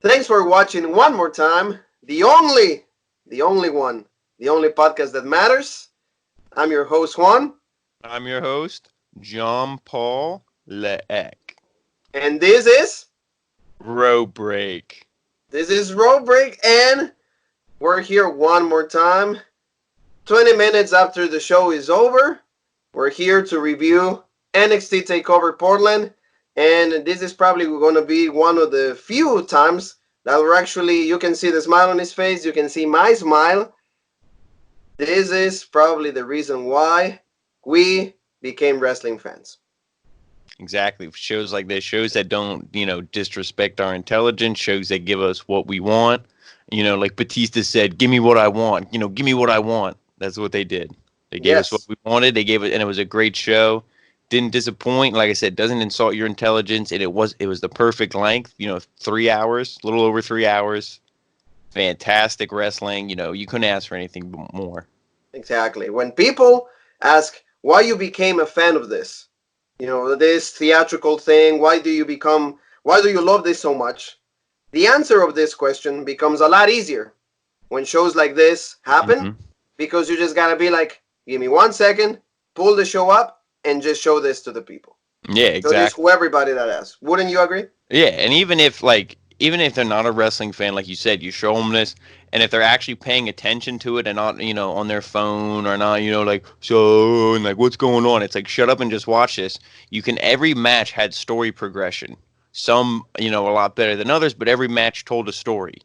Thanks for watching one more time. The only podcast that matters. I'm your host, Juan. I'm your host, John Paul Leek. And this is Road Break. Road Break, and we're here one more time. 20 minutes after the show is over, we're here to review NXT Takeover Portland, and this is probably going to be one of the few times that we're actually, you can see the smile on his face, you can see my smile. This is probably the reason why we became wrestling fans. Exactly. Shows like this, shows that don't, disrespect our intelligence, shows that give us what we want. Like Batista said, give me what I want. Give me what I want. That's what they did. They gave us what we wanted. They gave it, and it was a great show. Didn't disappoint. Like I said, doesn't insult your intelligence, and it was the perfect length. 3 hours, a little over 3 hours. Fantastic wrestling. You couldn't ask for anything more. Exactly. When people ask why you became a fan of this, this theatrical thing, why do you love this so much? The answer of this question becomes a lot easier when shows like this happen, because you just gotta be like, give me 1 second, pull the show up, and just show this to the people. Yeah, exactly. So everybody that asks. Wouldn't you agree? Yeah, and even if they're not a wrestling fan, like you said, you show them this, and if they're actually paying attention to it and not, on their phone or not, so, and like, what's going on? It's like, shut up and just watch this. Every match had story progression. Some, a lot better than others, but every match told a story.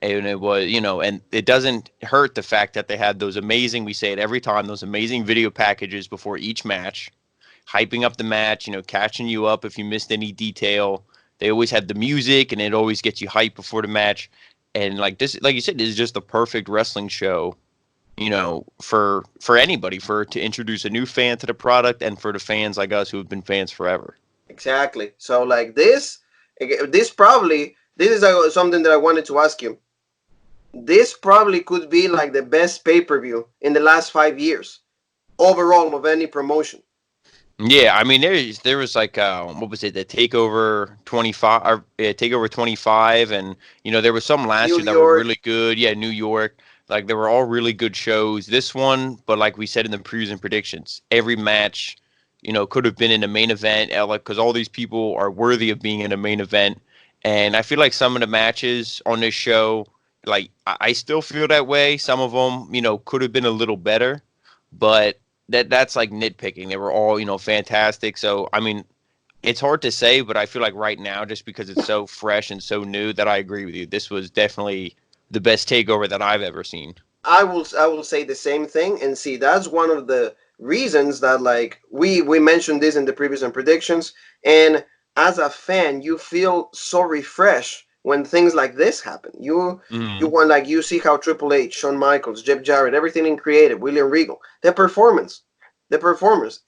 And it was, and it doesn't hurt the fact that they had those amazing, we say it every time, those amazing video packages before each match, hyping up the match, catching you up if you missed any detail. They always had the music, and it always gets you hyped before the match. And like this, like you said, this is just the perfect wrestling show, for anybody, to introduce a new fan to the product, and for the fans like us who have been fans forever. Exactly. So like this is something that I wanted to ask you. This probably could be like the best pay-per-view in the last 5 years overall of any promotion. Yeah, I mean, there was like what was it, the Takeover 25, or Takeover 25, and there was some last year that were really good. Yeah, New York, like they were all really good shows. This one, but like we said in the previews and predictions, every match, could have been in the main event, because all these people are worthy of being in a main event. And I feel like some of the matches on this show, like I still feel that way. Some of them, could have been a little better, but that's like nitpicking. They were all, fantastic. So, I mean, it's hard to say, but I feel like right now, just because it's so fresh and so new, that I agree with you. This was definitely the best takeover that I've ever seen. I will say the same thing, and see, that's one of the reasons that, like, we mentioned this in the previous and predictions, and as a fan, you feel so refreshed when things like this happen. You want, like, you see how Triple H, Shawn Michaels, Jeff Jarrett, everything in creative, William Regal, the performers,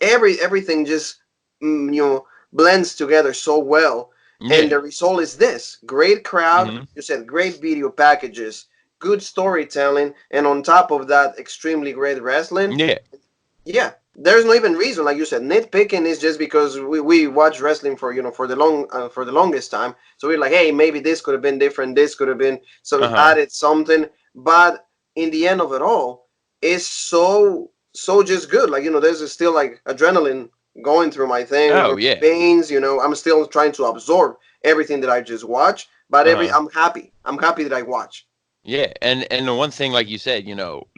everything just blends together so well. Yeah. And the result is this: great crowd. You said great video packages, good storytelling, and on top of that, extremely great wrestling. Yeah. There's no even reason, like you said, nitpicking is just because we watch wrestling for the longest time. So we're like, hey, maybe this could have been different. This could have been added something. But in the end of it all, it's so just good. Like, there's still like adrenaline going through my thing. Oh yeah. Veins. I'm still trying to absorb everything that I just watch. But I'm happy. I'm happy that I watch. Yeah, and the one thing, like you said,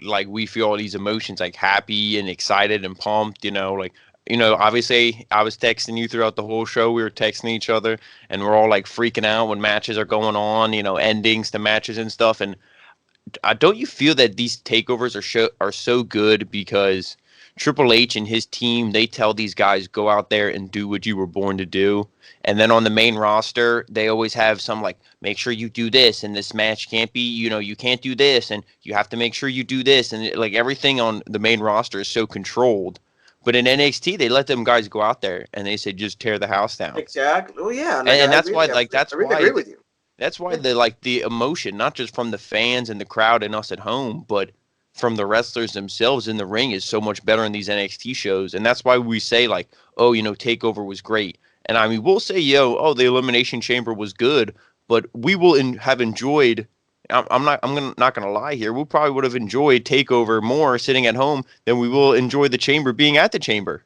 like we feel all these emotions, like happy and excited and pumped, obviously I was texting you throughout the whole show. We were texting each other, and we're all like freaking out when matches are going on, endings to matches and stuff. And don't you feel that these takeovers are so good because Triple H and his team, they tell these guys, go out there and do what you were born to do. And then on the main roster, they always have some like, make sure you do this, and this match can't be, you can't do this, and you have to make sure you do this. And like everything on the main roster is so controlled. But in NXT, they let them guys go out there and they say, just tear the house down. Exactly. Oh yeah. Like, and that's why, like, I really agree with you. That's why the emotion, not just from the fans and the crowd and us at home, but from the wrestlers themselves in the ring, is so much better in these NXT shows. And that's why we say, like, oh, Takeover was great. And I mean, we'll say, the Elimination Chamber was good, but we will have enjoyed. Not gonna lie here. We probably would have enjoyed Takeover more sitting at home than we will enjoy the Chamber being at the Chamber.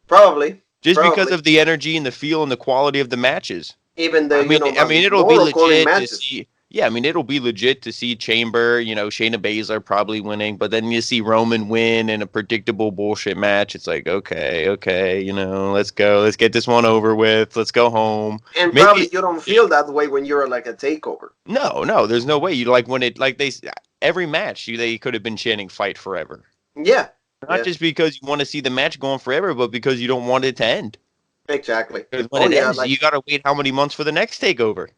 Probably, Just because probably. of the energy and the feel and the quality of the matches. Even I the mean, it'll be moral calling legit to matches. see. Yeah, I mean, it'll be legit to see Chamber, Shayna Baszler probably winning, but then you see Roman win in a predictable bullshit match. It's like, okay, let's go, let's get this one over with, let's go home. And probably Maybe you don't feel that way when you're like a takeover. no, there's no way you like when it like they every match they could have been chanting "Fight Forever," Yeah, not yeah, just because you want to see the match going forever, but because you don't want it to end. exactly. Because when Oh it yeah, ends, like you gotta wait how many months for the next takeover.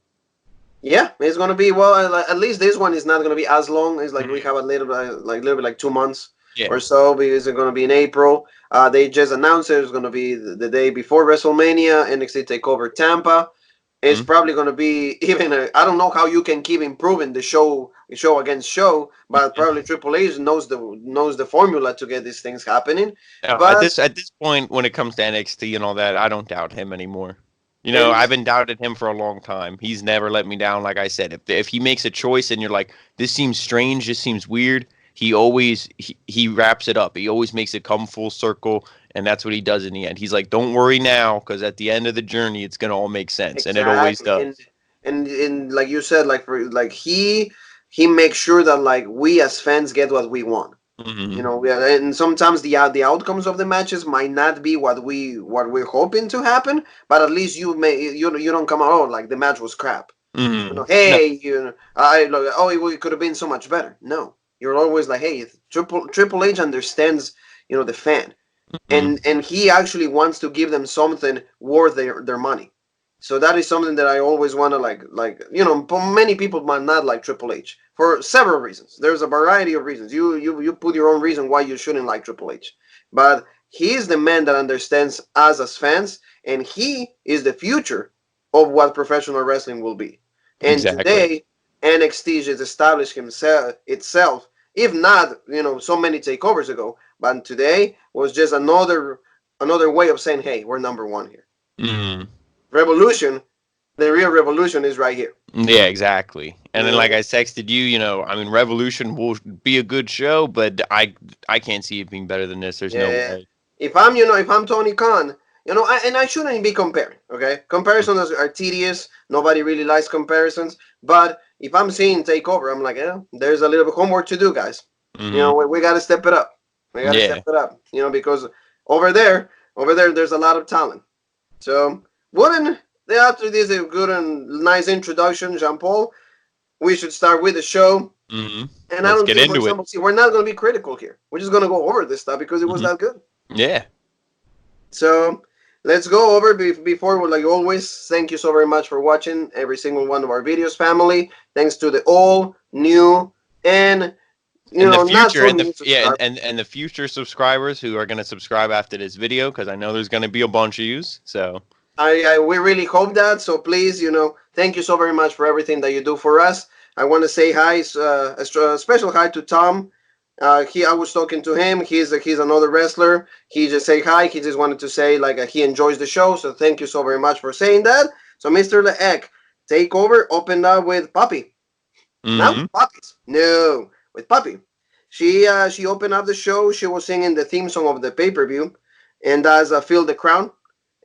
yeah, it's gonna be well. At least this one is not gonna be as long. It's like we Mhm. have a little bit like 2 months Yeah. or so because it's gonna be in April. They just announced it's gonna be the day before WrestleMania. NXT Takeover Tampa. It's Mhm. probably gonna be even. I don't know how you can keep improving the show against show, but probably Triple H knows the formula to get these things happening. At But this point, when it comes to NXT and all that, I don't doubt him anymore. and I've been doubted him for a long time. He's never let me down. Like I said, if he makes a choice and you're like, this seems strange, this seems weird, he wraps it up. He always makes it come full circle, and that's what he does in the end. He's like, don't worry now, because at the end of the journey, it's gonna all make sense, and it always exactly, does. and like you said, like for like he makes sure that like we as fans get what we want. Hmm. And sometimes the outcomes of the matches might not be what we're hoping to happen, but at least you don't come out, oh, like the match was crap. Hmm. No. Hey, I like, oh, it could have been so much better. No, you're always like, hey, Triple H understands, the fan, Hmm. and he actually wants to give them something worth their money. So that is something that I always want to many people might not like Triple H for several reasons. There's a variety of reasons. You put your own reason why you shouldn't like Triple H, but he is the man that understands us as fans, and he is the future of what professional wrestling will be. And Exactly. today, NXT has established itself, if not, so many takeovers ago, but today was just another way of saying, hey, we're number one here. Hmm. Revolution, the real revolution is right here. Yeah, exactly. And You then, like know, I texted you, I mean, Revolution will be a good show, but I can't see it being better than this. There's no yeah. way. If I'm Tony Khan, I shouldn't be comparing. Okay, comparisons are tedious. Nobody really likes comparisons. But if I'm seeing Takeover, I'm like, there's a little bit homework to do, guys. Hmm. We got to step it up. We got to step Yeah. it up. Because over there, there's a lot of talent. So wouldn't after this a good and nice introduction, Jean Paul? We should start with the show. Hmm. And I Let's don't get think, for into it. example, see, we're not going to be critical here. We're just going to go over this stuff because it was Hmm. that good. Yeah. So let's go over before, like always. Thank you so very much for watching every single one of our videos, family. Thanks to the all new and And the not future, so and new subscribers. and the future subscribers who are going to subscribe after this video, because I know there's going to be a bunch of yous. So, We really hope that. So please, thank you so very much for everything that you do for us. I want to say hi, a special hi to Tom. I was talking to him. He's another wrestler. He just say hi. He just wanted to say like he enjoys the show. So thank you so very much for saying that. So Mr. Leek, take over. Open up with Poppy. Now hmm. puppies. No, with Poppy. She opened up the show. She was singing the theme song of the pay per view, and as Feel the Crown.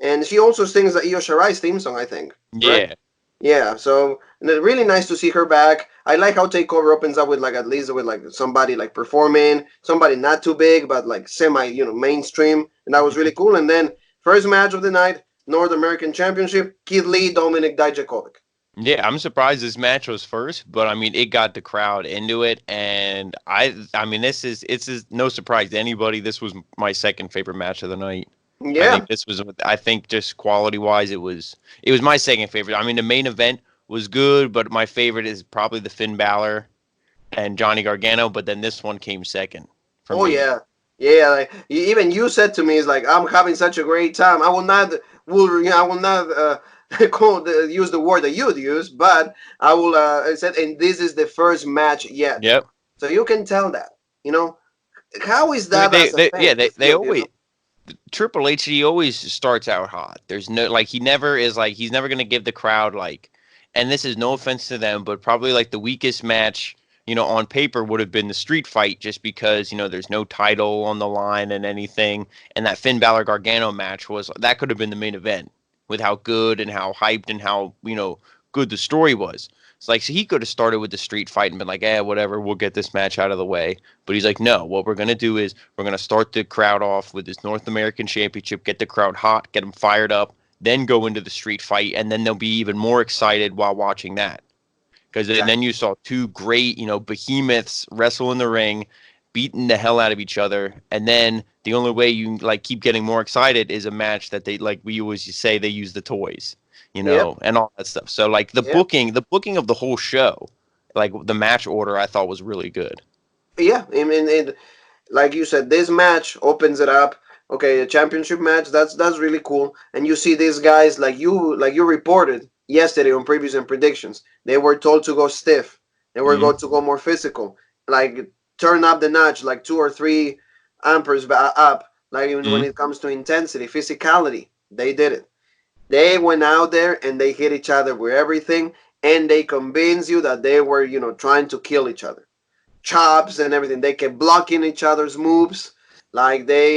And she also sings the Io Shirai's theme song, I think. Correct? Yeah. Yeah. So really nice to see her back. I like how Takeover opens up with like at least with like somebody like performing, somebody not too big but like semi mainstream, and that was really cool. And then first match of the night, North American Championship, Keith Lee, Dominic Dijakovic. Yeah, I'm surprised this match was first, but I mean, it got the crowd into it, and I mean, it's no surprise to anybody. This was my second favorite match of the night. Yeah. I think just quality wise, it was my second favorite. I mean, the main event was good, but my favorite is probably the Finn Balor and Johnny Gargano. But then this one came second for Oh me. yeah. Yeah, like even you said to me, it's like I'm having such a great time. I will not use the word that you'd use, but I will. I said, and this is the first match yet, Yep. so you can tell that. How is I mean, that as a fan yeah, to they feel? always Triple H, he always starts out hot. There's no like he never is like he's never gonna give the crowd like, and this is no offense to them, but probably like the weakest match, on paper would have been the street fight just because there's no title on the line and anything, and that Finn Balor Gargano match was that could have been the main event with how good and how hyped and how good the story was. It's like so he could have started with the street fight and been like, whatever, we'll get this match out of the way. But he's like, no, what we're gonna do is we're gonna start the crowd off with this North American Championship, get the crowd hot, get them fired up, then go into the street fight, and then they'll be even more excited while watching that. Because then Exactly. you saw two great, behemoths wrestle in the ring, beating the hell out of each other, and then the only way you like keep getting more excited is a match that they like we always say they use the toys, Yep. and all that stuff. So like Yep. the booking of the whole show, like the match order, I thought was really good. Yeah. I mean, like you said, this match opens it up. Okay, a championship match. That's really cool. And you see these guys like you reported yesterday on previews and predictions. They were told to go stiff. They were Mm-hmm. going to go more physical. Like turn up the notch, like 2 or 3 amperes up. Like even when Mm-hmm. it comes to intensity, physicality, they did it. They went out there and they hit each other with everything, and they convinced you that they were, trying to kill each other. Chops and everything. They kept blocking each other's moves. Like they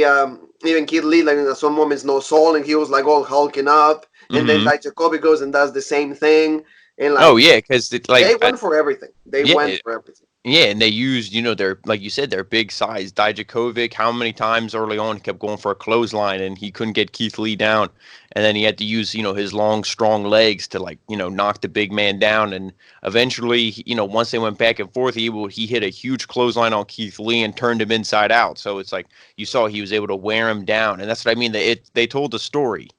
even Kid Lee, like in some moments, no soul, and he was like all hulking up. And then Mm-hmm. like Jacoby goes and does the same thing, and Oh like yeah, because they like went for everything. They went yeah, for everything. yeah, and they used, their like you said, their big size. Dijakovic, how many times early on he kept going for a clothesline and he couldn't get Keith Lee down, and then he had to use, his long, strong legs to like, knock the big man down, and eventually, once they went back and forth, he hit a huge clothesline on Keith Lee and turned him inside out. So it's like you saw he was able to wear him down, and that's what I mean. They told the story.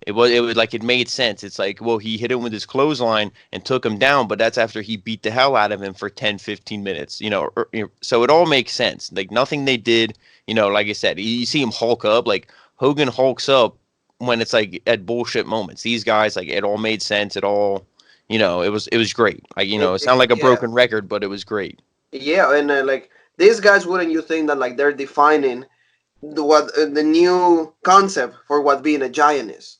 It was like it made sense. It's like, well, he hit him with his clothesline and took him down, but that's after he beat the hell out of him for 10, 15 minutes, so it all makes sense. Like nothing they did, like I said, you see him hulk up, like Hogan hulks up when it's like at bullshit moments. These guys, like it all made sense. It all, it was great. Like, it sounded like a Yeah, broken record, but it was great. yeah, and like these guys, wouldn't you think that like they're defining the new concept for what being a giant is?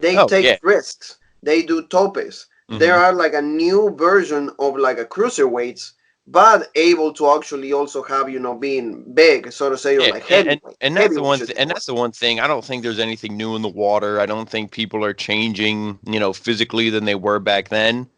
They Oh take yeah. risks. They do topes. There Hmm. are like a new version of like a cruiserweights, but able to actually also have being big, so to say, or Yeah, like and heavyweight. and that's the Heavyweight one should be the and word. that's the one thing. I don't think there's anything new in the water. I don't think people are changing, physically than they were back then.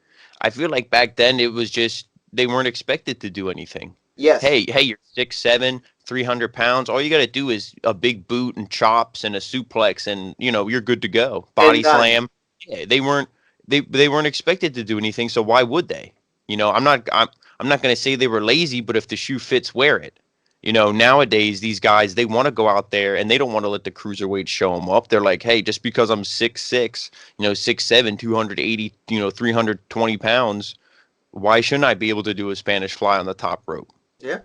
I feel like back then it was just they weren't expected to do anything. Yes, Hey, you're 6'7", 300 pounds. All you got to do is a big boot and chops and a suplex, and you're good to go. and Body done. slam. Yeah, they weren't expected to do anything, so why would they? I'm not going to say they were lazy, but if the shoe fits, wear it. Nowadays these guys they want to go out there and they don't want to let the cruiserweight show them up. They're like, hey, just because I'm 6'6", 6'7", 280, 320 pounds, why shouldn't I be able to do a Spanish fly on the top rope? Yeah.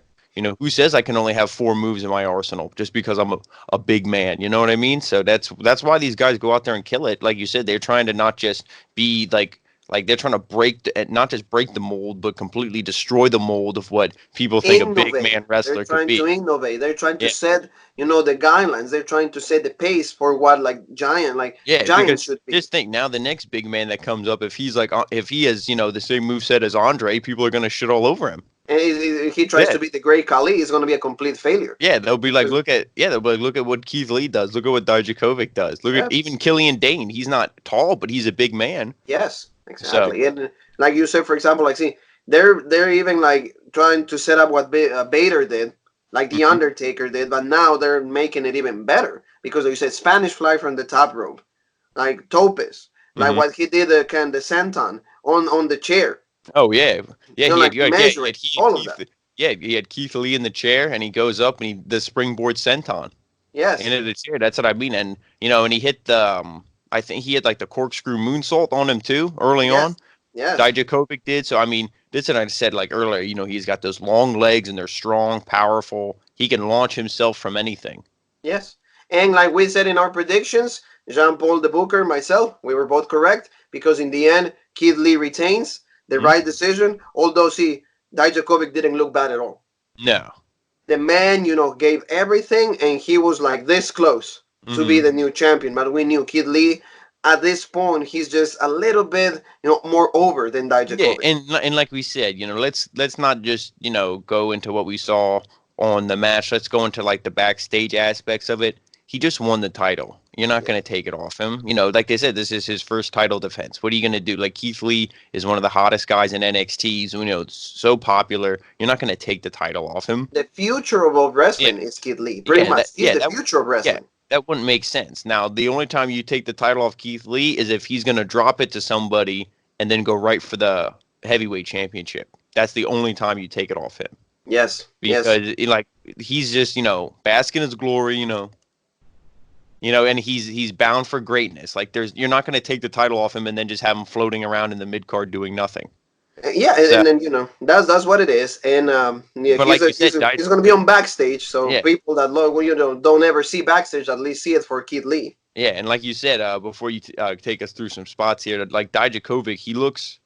Who says I can only have 4 moves in my arsenal just because I'm a big man? You know what I mean? So that's why these guys go out there and kill it. Like you said, they're trying to not just be like they're trying to not just break the mold, but completely destroy the mold of what people think a big Innovate. man They're wrestler could trying to be. innovate. They're trying to Yeah, set, the guidelines. They're trying to set the pace for what like yeah. giants Because should be. just think now, the next big man that comes up, if he's like if he has the same move set as Andre, people are gonna shit all over him. And if he tries Yeah, to be the great Khali, it's going to be a complete failure. yeah, they'll be like, Because look at what Keith Lee does. Look at what Dijakovic does. Look at yeah, even Killian Dane. He's not tall, but he's a big man. yes, So exactly. And like you said, for example, like see, they're even like trying to set up what Bader did, like the mhm, Undertaker did, but now they're making it even better because like you said Spanish fly from the top rope, like topes, like mhm. what he did, can the senton on the chair, Oh yeah, yeah. like measuring He had all of that. Keith. Yeah, he had Keith Lee in the chair, and he goes up and he the springboard senton Yes, into the chair. That's what I mean. And and he hit the. I think he had like the corkscrew moonsault on him too early on. yes, yes, Dijakovic did. So I mean, this and I said like earlier. He's got those long legs and they're strong, powerful. He can launch himself from anything. yes. And like we said in our predictions, Jean Paul the Booker, myself, we were both correct because in the end, Keith Lee retains the Mhm. right decision. Although, see, Dijakovic didn't look bad at all. No. The man, gave everything, and he was like this close. to be Mm-hmm. the new champion. But we knew Kid Lee at this point he's just a little bit more over than Yeah, Dijakovic. and like we said, let's not just go into what we saw on the match. Let's go into like the backstage aspects of it. He just won the title. You're not going to take it off him. Like they said, this is his first title defense. What are you going to do? Like Keith Lee is one of the hottest guys in NXT. He's, it's so popular. You're not going to take the title off him. The future of Yeah, wrestling is Kid Lee. Pretty yeah, much, that he's yeah the that future of yeah wrestling. that wouldn't make sense. Now, the only time you take the title off Keith Lee is if he's going to drop it to somebody and then go right for the heavyweight championship. That's the only time you take it off him Yes, yes. because he's just basking in his glory, and he's bound for greatness. Like you're not going to take the title off him and then just have him floating around in the mid card doing nothing. Yeah, So, and then that's what it is, and yeah, but like you said, he's gonna be on backstage, so yeah, people that love don't ever see backstage at least see it for Kid Lee. yeah, and like you said, before you take us through some spots here, like Dijakovic, he looks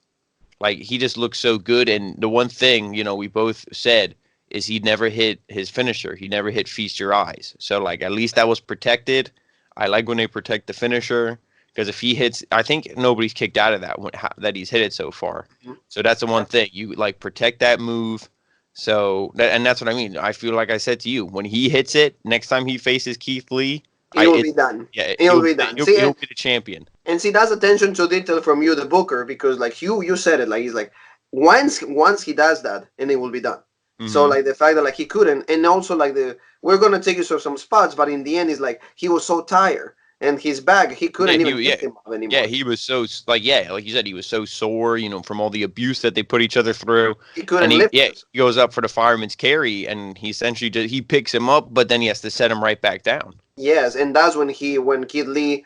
like he just looks so good. And the one thing we both said is he never hit his finisher. He never hit Feast Your Eyes. So like at least that was protected. I like when they protect the finisher because if he hits, I think nobody's kicked out of that he's hit it so far. Mhm. So that's the Yeah. one thing you like protect that move. So and that's what I mean. I feel like I said to you when he hits it next time he faces Keith Lee, It will be done. yeah It will be done. See, he'll be the champion. and see that's attention to detail from you, the booker, because like you said it, like he's like once he does that, and it will be done. So Hmm. like the fact that like he couldn't, and also like we're gonna take you to some spots, but in the end, it's like he was so tired and his back he Yeah, couldn't even pick him up yeah, anymore. he was so like you said, he was so sore, from all the abuse that they put each other through, He and couldn't lift it. he goes up for the fireman's carry, and he essentially he picks him up, but then he has to set him right back down. Yes, and that's when Kid Lee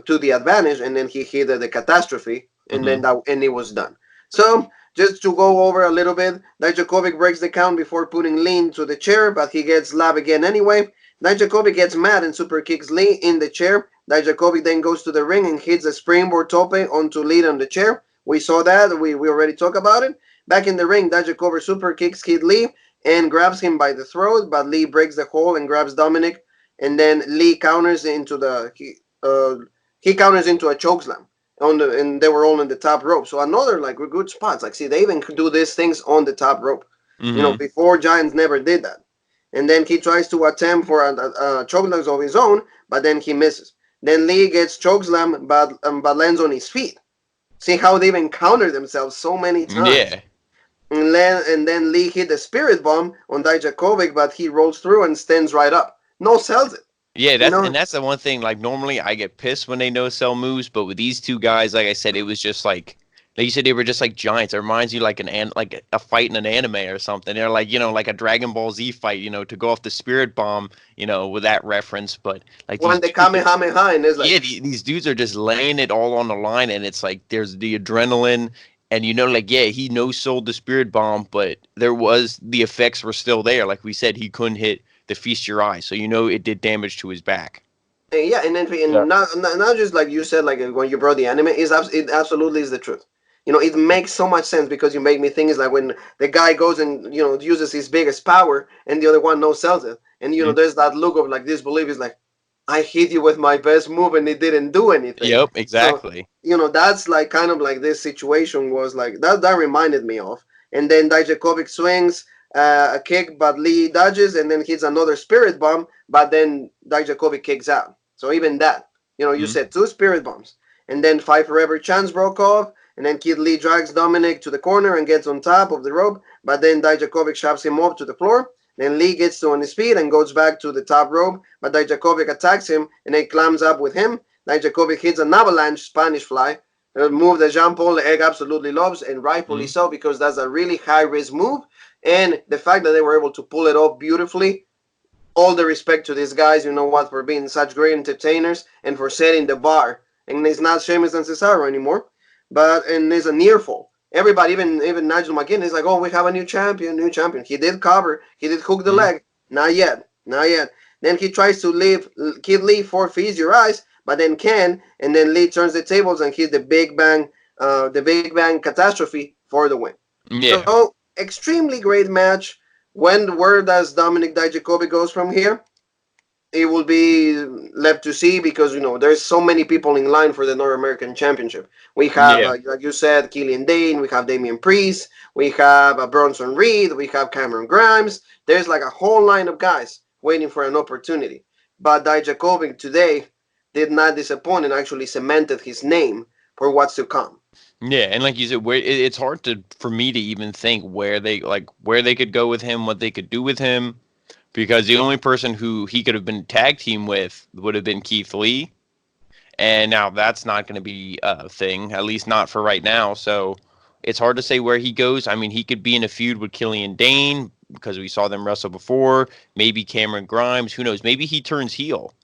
took the advantage, and then he hit the catastrophe, and then Hmm. it was done. So just to go over a little bit, Dijakovic breaks the count before putting Lee into the chair, but he gets slapped again anyway. Dijakovic gets mad and super kicks Lee in the chair. Dijakovic then goes to the ring and hits a springboard tope onto Lee on the chair. We saw that. We already talked about it. Back in the ring, Dijakovic super kicks Kid Lee and grabs him by the throat, but Lee breaks the hold and grabs Dominic, and then Lee counters into he counters into a chokeslam and they were all on the top rope. So another like good spots. Like see, they even do these things on the top rope. Hmm. Before Giants never did that. And then he tries to attempt for a chokeslam of his own, but then he misses. Then Lee gets chokeslam, but lands on his feet. See how they even counter themselves so many times. Yeah, And then Lee hit the spirit bomb on Dijakovic, but he rolls through and stands right up. No sells it. yeah, You know, that's the one thing. Like normally, I get pissed when they no sell moves, but with these two guys, like I said, it was just like you said, they were just like giants. It reminds you like like a fight in an anime or something. They're like like a Dragon Ball Z fight, to go off the spirit bomb, with that reference. But like these one the dudes Kamehameha, and it's yeah, like, these dudes are just laying it all on the line, and it's like there's the adrenaline, and like yeah, he no sold the spirit bomb, but the effects were still there. Like we said, he couldn't hit the feast your eyes, so it did damage to his back. yeah, and then Yeah. and not just like you said, like when you brought the anime, it absolutely is the truth. It makes so much sense because you make me think it's like when the guy goes and uses his biggest power, and the other one no sells it, and Mhm. there's that look of like disbelief. Is like I hit you with my best move and it didn't do anything. Yep, So exactly. that's like kind of like this situation was like that reminded me of. And then Dijakovic swings a kick, but Lee dodges and then hits another spirit bomb, but then Dijakovic kicks out. So even that, you Mhm. said two spirit bombs, and then Five Forever chance broke off, and then Kid Lee drags Dominic to the corner and gets on top of the rope, but then Dijakovic shoves him up to the floor. Then Lee gets to on his feet and goes back to the top rope, but Dijakovic attacks him and then climbs up with him. Dijakovic hits an avalanche Spanish fly, a move that Jean-Paul Egg absolutely loves, and rightfully Mhm. so because that's a really high-risk move. And the fact that they were able to pull it off beautifully, all the respect to these guys, you know what, for being such great entertainers and for setting the bar. And it's not Sheamus and Cesaro anymore, and it's a near fall. Everybody, even Nigel McGuinness, is like, oh, we have a new champion, new champion. He did cover, he did hook the Mhm. leg. Not yet, not yet. Then he tries to leave Kid Lee for Feast Your Eyes, but then can, and then Lee turns the tables and hits the Big Bang catastrophe for the win. Yeah. So extremely great match. Where does Dominic Dijakovic goes from here? it will be left to see because there's so many people in line for the North American Championship. We have, Yeah. like you said, Killian Dane. We have Damian Priest. We have Bronson Reed. We have Cameron Grimes. There's like a whole line of guys waiting for an opportunity. But Dijakovic today did not disappoint and actually cemented his name for what's to come. Yeah, and like you said, it's hard to for me to even think where they could go with him, what they could do with him, because the only person who he could have been tag team with would have been Keith Lee, and now that's not going to be a thing, at least not for right now. So it's hard to say where he goes. I mean, he could be in a feud with Killian Dane because we saw them wrestle before. Maybe Cameron Grimes. Who knows? Maybe he turns heel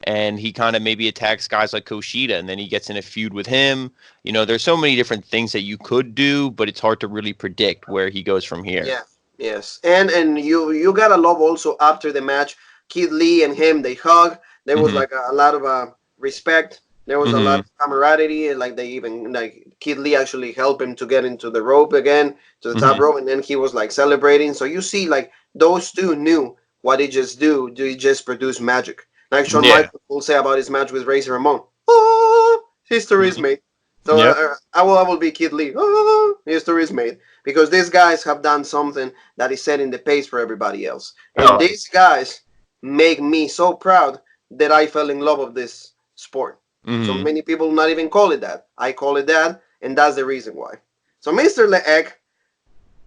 and he kind of maybe attacks guys like Kushida, and then he gets in a feud with him. There's so many different things that you could do, but it's hard to really predict where he goes from here. Yeah, yes, and you gotta love also after the match, Kid Lee and him they hug. There was Hmm. like a lot of respect. There was a lot Hmm. of camaraderie, and like they even like Kid Lee actually helped him to get into the rope again, to the top Hmm. rope, and then he was like celebrating. So you see, like those two knew what they just do. They just produce magic. Like Shawn Yeah. Michaels will say about his match with Razor Ramon. Oh, history is Hmm. made. So Yep. I will be Kid Lee. Oh, history is made because these guys have done something that is setting the pace for everybody else. And Oh. these guys make me so proud that I fell in love with this sport. So Hmm. many people not even call it that. I call it that, and that's the reason why. So Mr. Leek,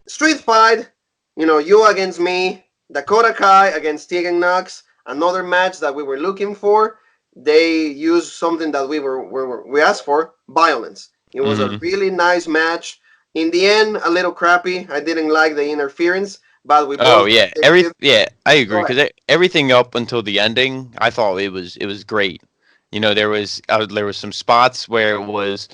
street fight, you against me, Dakota Kai against Tegan Knox, another match that we were looking for. They used something that we asked for, violence. It was a Hmm. really nice match. In the end, a little crappy. I didn't like the interference, but we Oh both yeah, predicted. I Go agree ahead. because everything up until the ending, I thought it was great. There was some spots where it was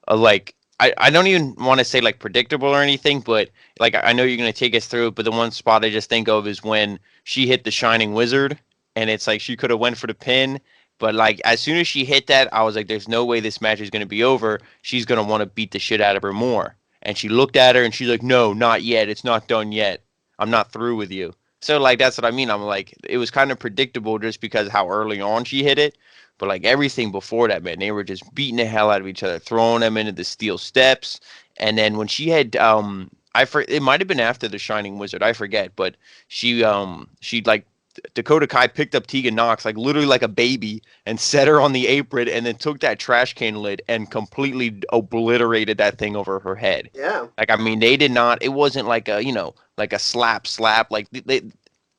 like I don't even want to say like predictable or anything, but like I know you're gonna take us through it. But the one spot I just think of is when she hit the Shining Wizard, and it's like she could have went for the pin, but like as soon as she hit that, I was like, there's no way this match is gonna be over. She's gonna want to beat the shit out of her more. And she looked at her and she's like, no, not yet. It's not done yet. I'm not through with you. So like that's what I mean. I'm like it was kind of predictable just because how early on she hit it, but like everything before that, man, they were just beating the hell out of each other, throwing them into the steel steps, and then when she had it might have been after the Shining Wizard, I forget, but she like Dakota Kai picked up Tegan Knox like literally like a baby and set her on the apron and then took that trash can lid and completely obliterated that thing over her head. Yeah. Like I mean, they did not. It wasn't like a like a slap. Like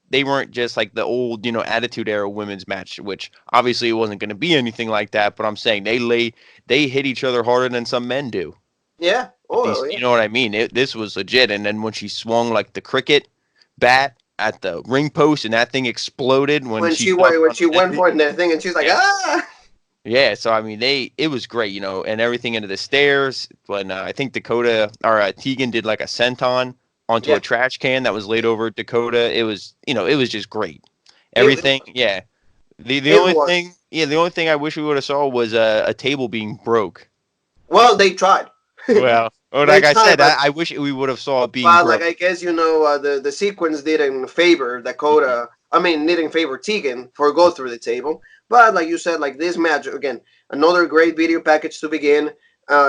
they weren't just like the old Attitude Era women's match, which obviously it wasn't going to be anything like that. But I'm saying they hit each other harder than some men do. Yeah. With Oh, these, yeah. you know what I mean? This was legit. And then when she swung like the cricket bat at the ring post and that thing exploded when When she she jumped went, when on she went Mandy. for it and everything, and she's like, Yeah. ah. Yeah, so I mean, it was great, and everything into the stairs. When I think Dakota or Tegan did like a senton onto Yeah. a trash can that was laid over Dakota. It was, it was just great. It, Everything, yeah. The it only thing, was. yeah, the only thing I wish we would have saw was a table being broke. Well, they tried. Well, or They like I tried, said, but I wish we would have saw it being like broke. I guess the sequence didn't favor Mhm. Dakota. I mean, didn't favor Tegan for go through the table. But like you said, like this match again, another great video package to begin.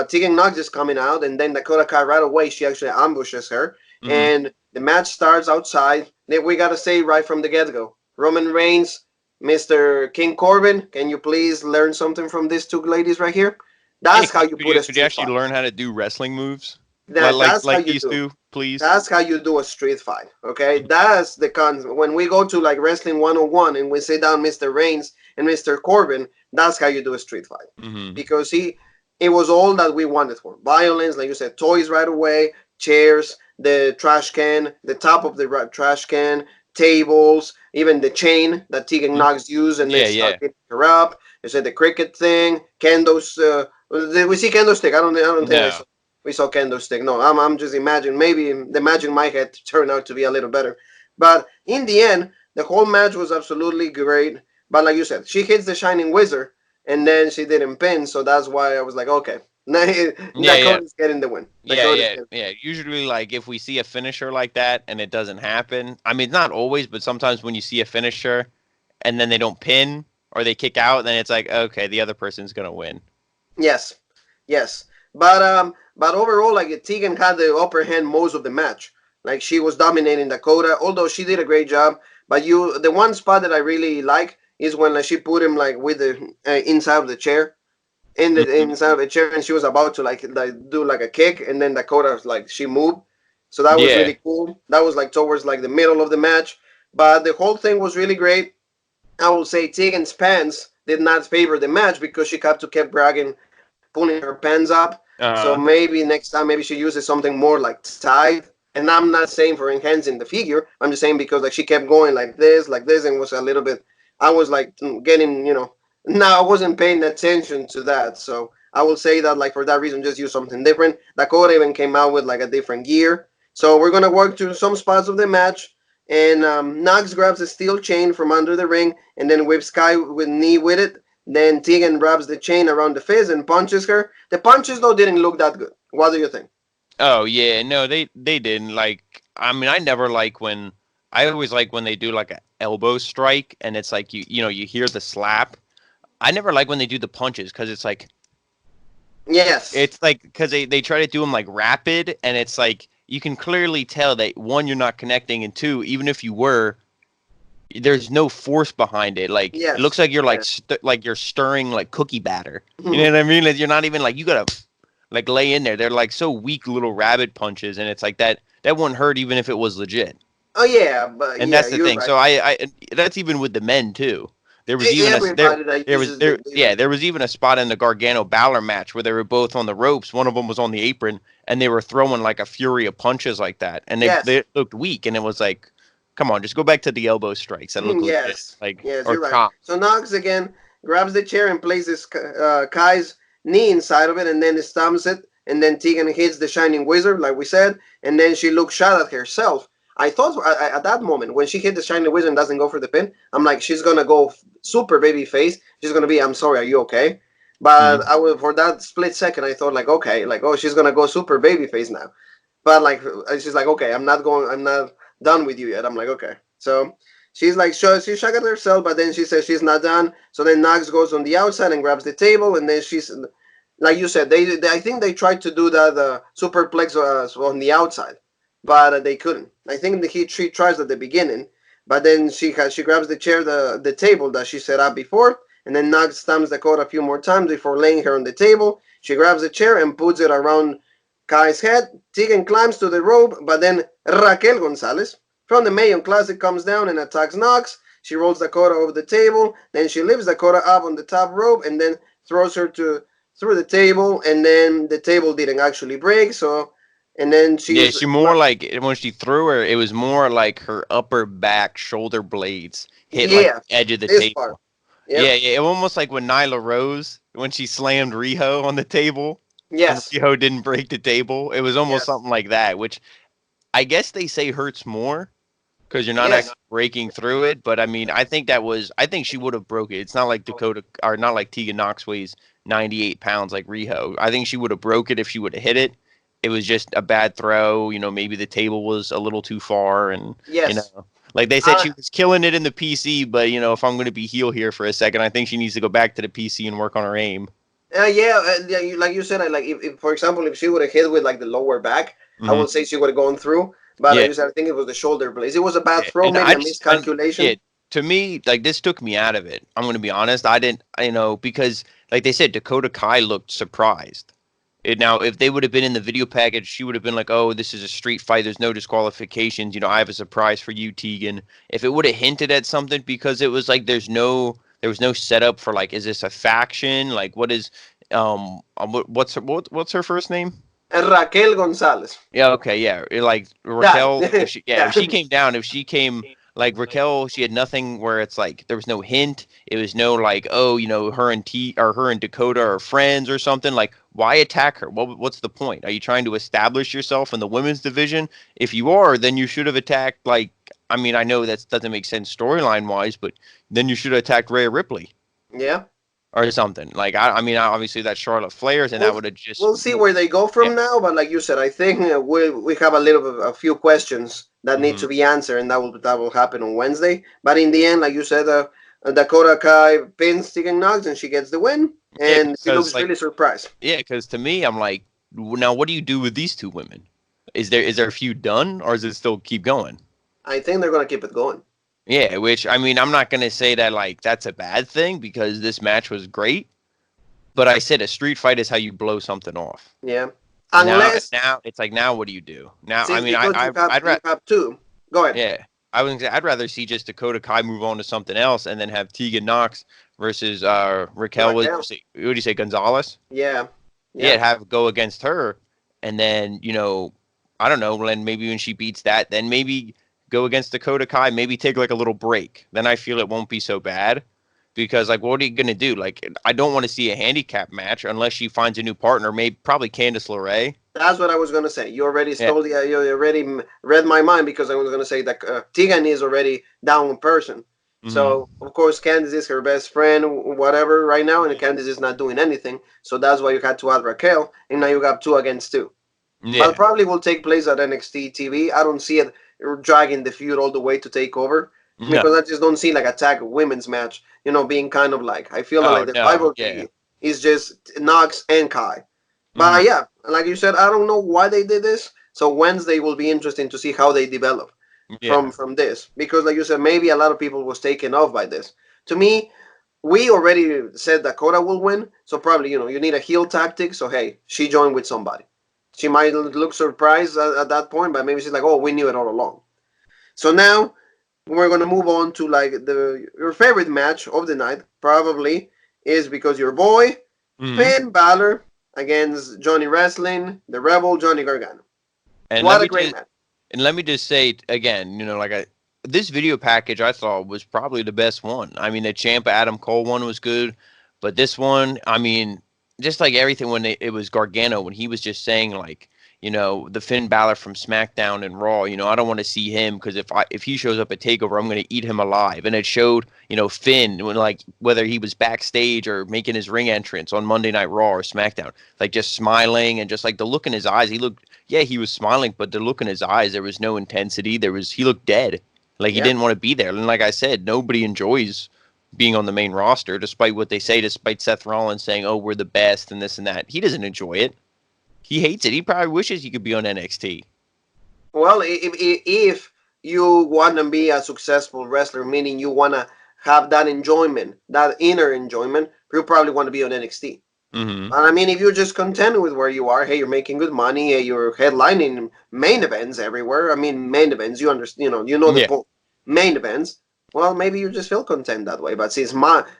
Tegan Knox is coming out, and then Dakota Kai right away she actually ambushes her, Mhm. and the match starts outside. Then we gotta say right from the get go, Roman Reigns, Mr. King Corbin, can you please learn something from these two ladies right here? Yeah, That's how you put a could you street actually fight. learn how to do wrestling moves That's how like you these do. two, please? That's how you do a street fight. Okay, that's the con. When we go to like wrestling 101 and we sit down Mr. Reigns and Mr. Corbin, that's how you do a street fight. Mhm. Because it was all that we wanted for violence, like you said, toys right away, chairs, the trash can, the top of the trash can, tables, even the chain that Tegan Mhm. Knox used, and they Yeah, start yeah. beating her up. You said the cricket thing, candles. Did we see candlestick? I don't think I No. saw we saw candlestick. No, I'm just imagining. Maybe the magic might have turned out to be a little better. But in the end, the whole match was absolutely great. But like you said, she hits the Shining Wizard, and then she didn't pin. So that's why I was like, okay, Yeah, yeah. Dakota's getting the win. Yeah, Dakota's yeah, getting. yeah. Usually, like if we see a finisher like that and it doesn't happen, I mean, not always, but sometimes when you see a finisher and then they don't pin or they kick out, then it's like, okay, the other person's gonna win. Yes, yes, but overall, like Tegan had the upper hand most of the match. Like she was dominating Dakota, although she did a great job. But the one spot that I really like is when like, she put him like with the inside of the chair, in the Mm-hmm. inside of the chair, and she was about to like do like a kick, and then Dakota like she moved, so that was Yeah. really cool. That was like towards like the middle of the match, but the whole thing was really great. I will say Tegan's pants did not favor the match because she kept bragging, pulling her pants up. So Uh. maybe next time, maybe she uses something more like tight. And I'm not saying for enhancing the figure. I'm just saying because like she kept going like this, and was a little bit. I was like getting, no, I wasn't paying attention to that. So I will say that like for that reason, just use something different. Dakota even came out with like a different gear. So we're gonna work through some spots of the match. And Knox grabs a steel chain from under the ring and then whips Sky with knee with it. Then Tegan wraps the chain around the fist and punches her. The punches though didn't look that good. What do you think? Oh yeah, no, they didn't like. I mean, I never like when. I always like when they do like a elbow strike, and it's like you hear the slap. I never like when they do the punches because Yes. it's like because they try to do them like rapid, and it's like you can clearly tell that one, you're not connecting, and two, even if you were, there's no force behind it. Like it looks Yes. like you're like Yes. like you're stirring like cookie batter. You know what I mean? Like, you're not even like, you gotta like lay in there. They're like so weak little rabbit punches, and it's like that wouldn't hurt even if it was legit. Oh yeah, but And yeah, that's the you're thing. right. So I that's even with the men too. There was even a Everybody that uses the there was even a spot in the Gargano Balor match where they were both on the ropes. One of them was on the apron, and they were throwing like a fury of punches like that, and yes, they looked weak. And it was like, come on, just go back to the elbow strikes that look legit, yes, like, yes, or you're right. chop. So Knox again grabs the chair and places Kai's knee inside of it, and then stomps it, and then Tegan hits the Shining Wizard, like we said, and then she looks shot at herself. I thought at that moment when she hit the Shining Wizard and doesn't go for the pin, I'm like, she's gonna go super baby face. She's gonna be, I'm sorry, are you okay? But Mm-hmm. I was, for that split second, I thought like, okay, like, oh, she's gonna go super baby face now. But like, she's like, okay, I'm not done with you yet. I'm like, okay. So she's like, she's shocked at herself, but then she says she's not done. So then Knox goes on the outside and grabs the table, and then she's like you said, I think they tried to do that superplex on the outside, but they couldn't. I think she tries at the beginning, but then she grabs the chair, the table that she set up before, and then Knox stamps the code a few more times before laying her on the table. She grabs the chair and puts it around Kai's head. Tegan climbs to the rope, but then Raquel Gonzalez from the Mayon Classic comes down and attacks Knox. She rolls Dakota over the table, then she lifts Dakota up on the top rope and then throws her through the table, and then the table didn't actually break, so and then Yeah, she's she more like when she threw her, it was more like her upper back shoulder blades hit like yeah, the edge of the this part. table. Yeah, Yep. yeah, it almost like when Nyla Rose when she slammed Riho on the table and Yes. Riho didn't break the table. It was almost Yes. something like that, which I guess they say hurts more because you're not Yes. actually breaking through it. But I mean, I think she would have broke it. It's not like Dakota or not like Tegan Knox weighs 98 pounds like Riho. I think she would have broke it if she would have hit it. It was just a bad throw. Maybe the table was a little too far, and you Yes. know, like they said, Uh, she was killing it in the PC. But if I'm going to be heel here for a second, I think she needs to go back to the PC and work on her aim. yeah, yeah, like you said, like if for example, if she would have hit with like the lower back, I Hmm. would say she would have gone through. But like Yeah, you said, I think it was the shoulder blades. It was a bad yeah, throw, and maybe I a just and yeah, miscalculation. to me, like this took me out of it. I'm going to be honest. I didn't, because like they said, Dakota Kai looked surprised. Now, if they would have been in the video package, she would have been like, "Oh, this is a street fight. There's no disqualifications. I have a surprise for you, Tegan." If it would have hinted at something, because it was like there was no setup for like, is this a faction? Like, what is, what's her first name? Raquel Gonzalez. Yeah, okay, yeah. Like That. Raquel, if Yeah. she came down, if she came like Raquel, she had nothing where it's like there was no hint. It was no like, oh, her and Dakota are friends or something. Like, why attack her? What's the point? Are you trying to establish yourself in the women's division? If you are, then you should have attacked like, I mean, I know that doesn't make sense storyline wise, but then you should have attacked Rhea Ripley Yeah. or something. Like, I mean, obviously that's Charlotte Flair's, and that We'll would have just we'll see where they go yeah. from now. But like you said, I think we have a few questions that need Hmm. to be answered, and that will happen on Wednesday. But in the end, like you said, Dakota Kai pins Tegan Knox and she gets the win, Yeah, and she because looks like really surprised. yeah, because to me, I'm like, now what do you do with these two women? Is there a feud done, or is it still keep going? I think they're gonna keep it going. Yeah, which I mean, I'm not gonna say that like that's a bad thing because this match was great, but I said a street fight is how you blow something off. Yeah, Now, unless now it's like now what do you do? Now, I since mean, because I'd you have two. Go ahead. yeah, I'd rather see just Dakota Kai move on to something else and then have Tegan Knox versus Raquel. Raquel. What do you say, Gonzalez? Yeah, Yeah, yeah. have go against her, and then I don't know, then maybe when she beats that, then maybe go against Dakota Kai, maybe take like a little break. Then I feel it won't be so bad. Because like, what are you gonna do? Like, I don't want to see a handicap match unless she finds a new partner. Maybe probably Candice LeRae. That's what I was gonna say. You already Yeah. stole the. You already read my mind because I was gonna say that Tegan is already down in person. Hmm. So of course Candice is her best friend, whatever, right now, and Candice is not doing anything. So that's why you had to add Raquel, and now you got two against two. But Yeah. probably will take place at NXT TV. I don't see it dragging the feud all the way to Takeover No. because I just don't see like a tag women's match. Being kind of like I feel like Oh the no. Yeah. rivalry is just Knox and Kai. But Hmm. yeah, like you said, I don't know why they did this. So Wednesday will be interesting to see how they develop Yeah. from this because, like you said, maybe a lot of people was taken off by this. To me, we already said Dakota will win, so probably you need a heel tactic. So hey, she joined with somebody. She might look surprised at that point, but maybe she's like, "Oh, we knew it all along." So now we're gonna move on to like your favorite match of the night. Probably is because your boy Hmm. Finn Balor against Johnny Wrestling, the Rebel Johnny Gargano. And let What a me great just match! say again, like this video package I thought was probably the best one. I mean, the Champa Adam Cole one was good, but this one, I mean, just like everything when it was Gargano when he was just saying like, the Finn Balor from SmackDown and Raw, I don't want to see him because if he shows up at Takeover, I'm going to eat him alive. And it showed, Finn when like whether he was backstage or making his ring entrance on Monday Night Raw or SmackDown, like just smiling and just like the look in his eyes, he looked yeah, he was smiling, but the look in his eyes, there was no intensity. He looked dead. Like he Yeah, didn't want to be there. And like I said, nobody enjoys being on the main roster, despite what they say, despite Seth Rollins saying, oh, we're the best and this and that. He doesn't enjoy it. He hates it. He probably wishes he could be on NXT. well, if you want to be a successful wrestler, meaning you want to have that enjoyment, that inner enjoyment, you probably want to be on NXT. Mm-hmm. But I mean, if you're just content with where you are, hey, you're making good money, hey, you're headlining main events everywhere. I mean, main events, you understand, you know the Yeah. point. Main events. Well, maybe you just feel content that way. But since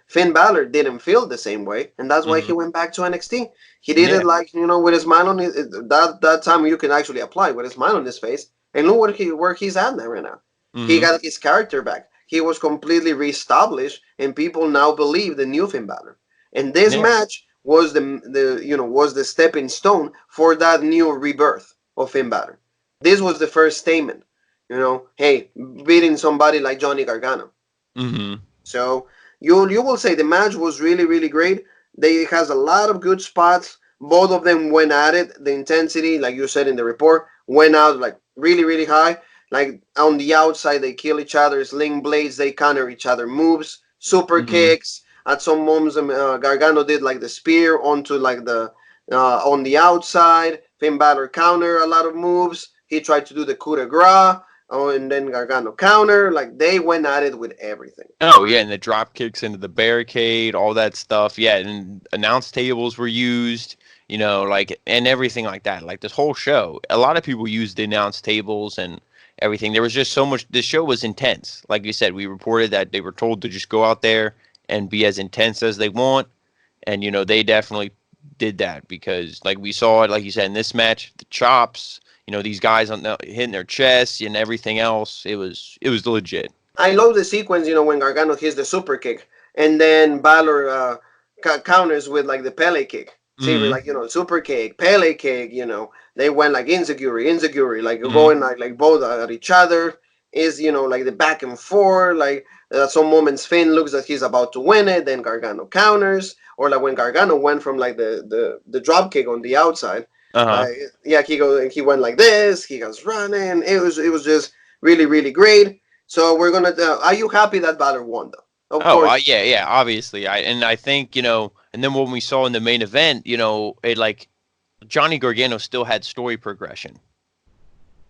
Finn Balor didn't feel the same way, and that's why he Mm-hmm. went back to NXT. He did it Yeah. like with a smile on his that time you can actually apply with a smile on his face, and look where he's at now right now. He Mm-hmm. got his character back. He was completely reestablished, and people now believe the new Finn Balor. And this Yeah. match was the stepping stone for that new rebirth of Finn Balor. This was the first statement. Hey, beating somebody like Johnny Gargano. Mm-hmm. So you will say the match was really really great. They has a lot of good spots. Both of them went at it. The intensity, like you said in the report, went out like really really high. Like on the outside, they kill each other. Sling blades, they counter each other moves. Super Mm-hmm. kicks. At some moments, Gargano did like the spear onto like the on the outside. Finn Balor counter a lot of moves. He tried to do the coup de grace. Oh, and then Gargano counter. Like they went at it with everything. Oh yeah, and the drop kicks into the barricade, all that stuff. Yeah, and announce tables were used, like and everything like that. Like this whole show, a lot of people used the announce tables and everything. There was just so much. The show was intense. Like you said, we reported that they were told to just go out there and be as intense as they want, and they definitely did that because like we saw it, like you said in this match, the chops. These guys hitting their chests and everything else. It was legit. I love the sequence, when Gargano hits the super kick, and then Balor counters with like the Pele kick. See, Hmm. like super kick, Pele kick. They went like insecurity, like Hmm. going like both at each other. Is like the back and forth. Like at some moments, Finn looks like he's about to win it, then Gargano counters, or like when Gargano went from like the drop kick on the outside. Uh huh. Like yeah, he went like this. He goes running. It was just really really great. So we're gonna. Are you happy that Balor won though? Of Oh, course. yeah, obviously. I think, and then when we saw in the main event, it like Johnny Gargano still had story progression.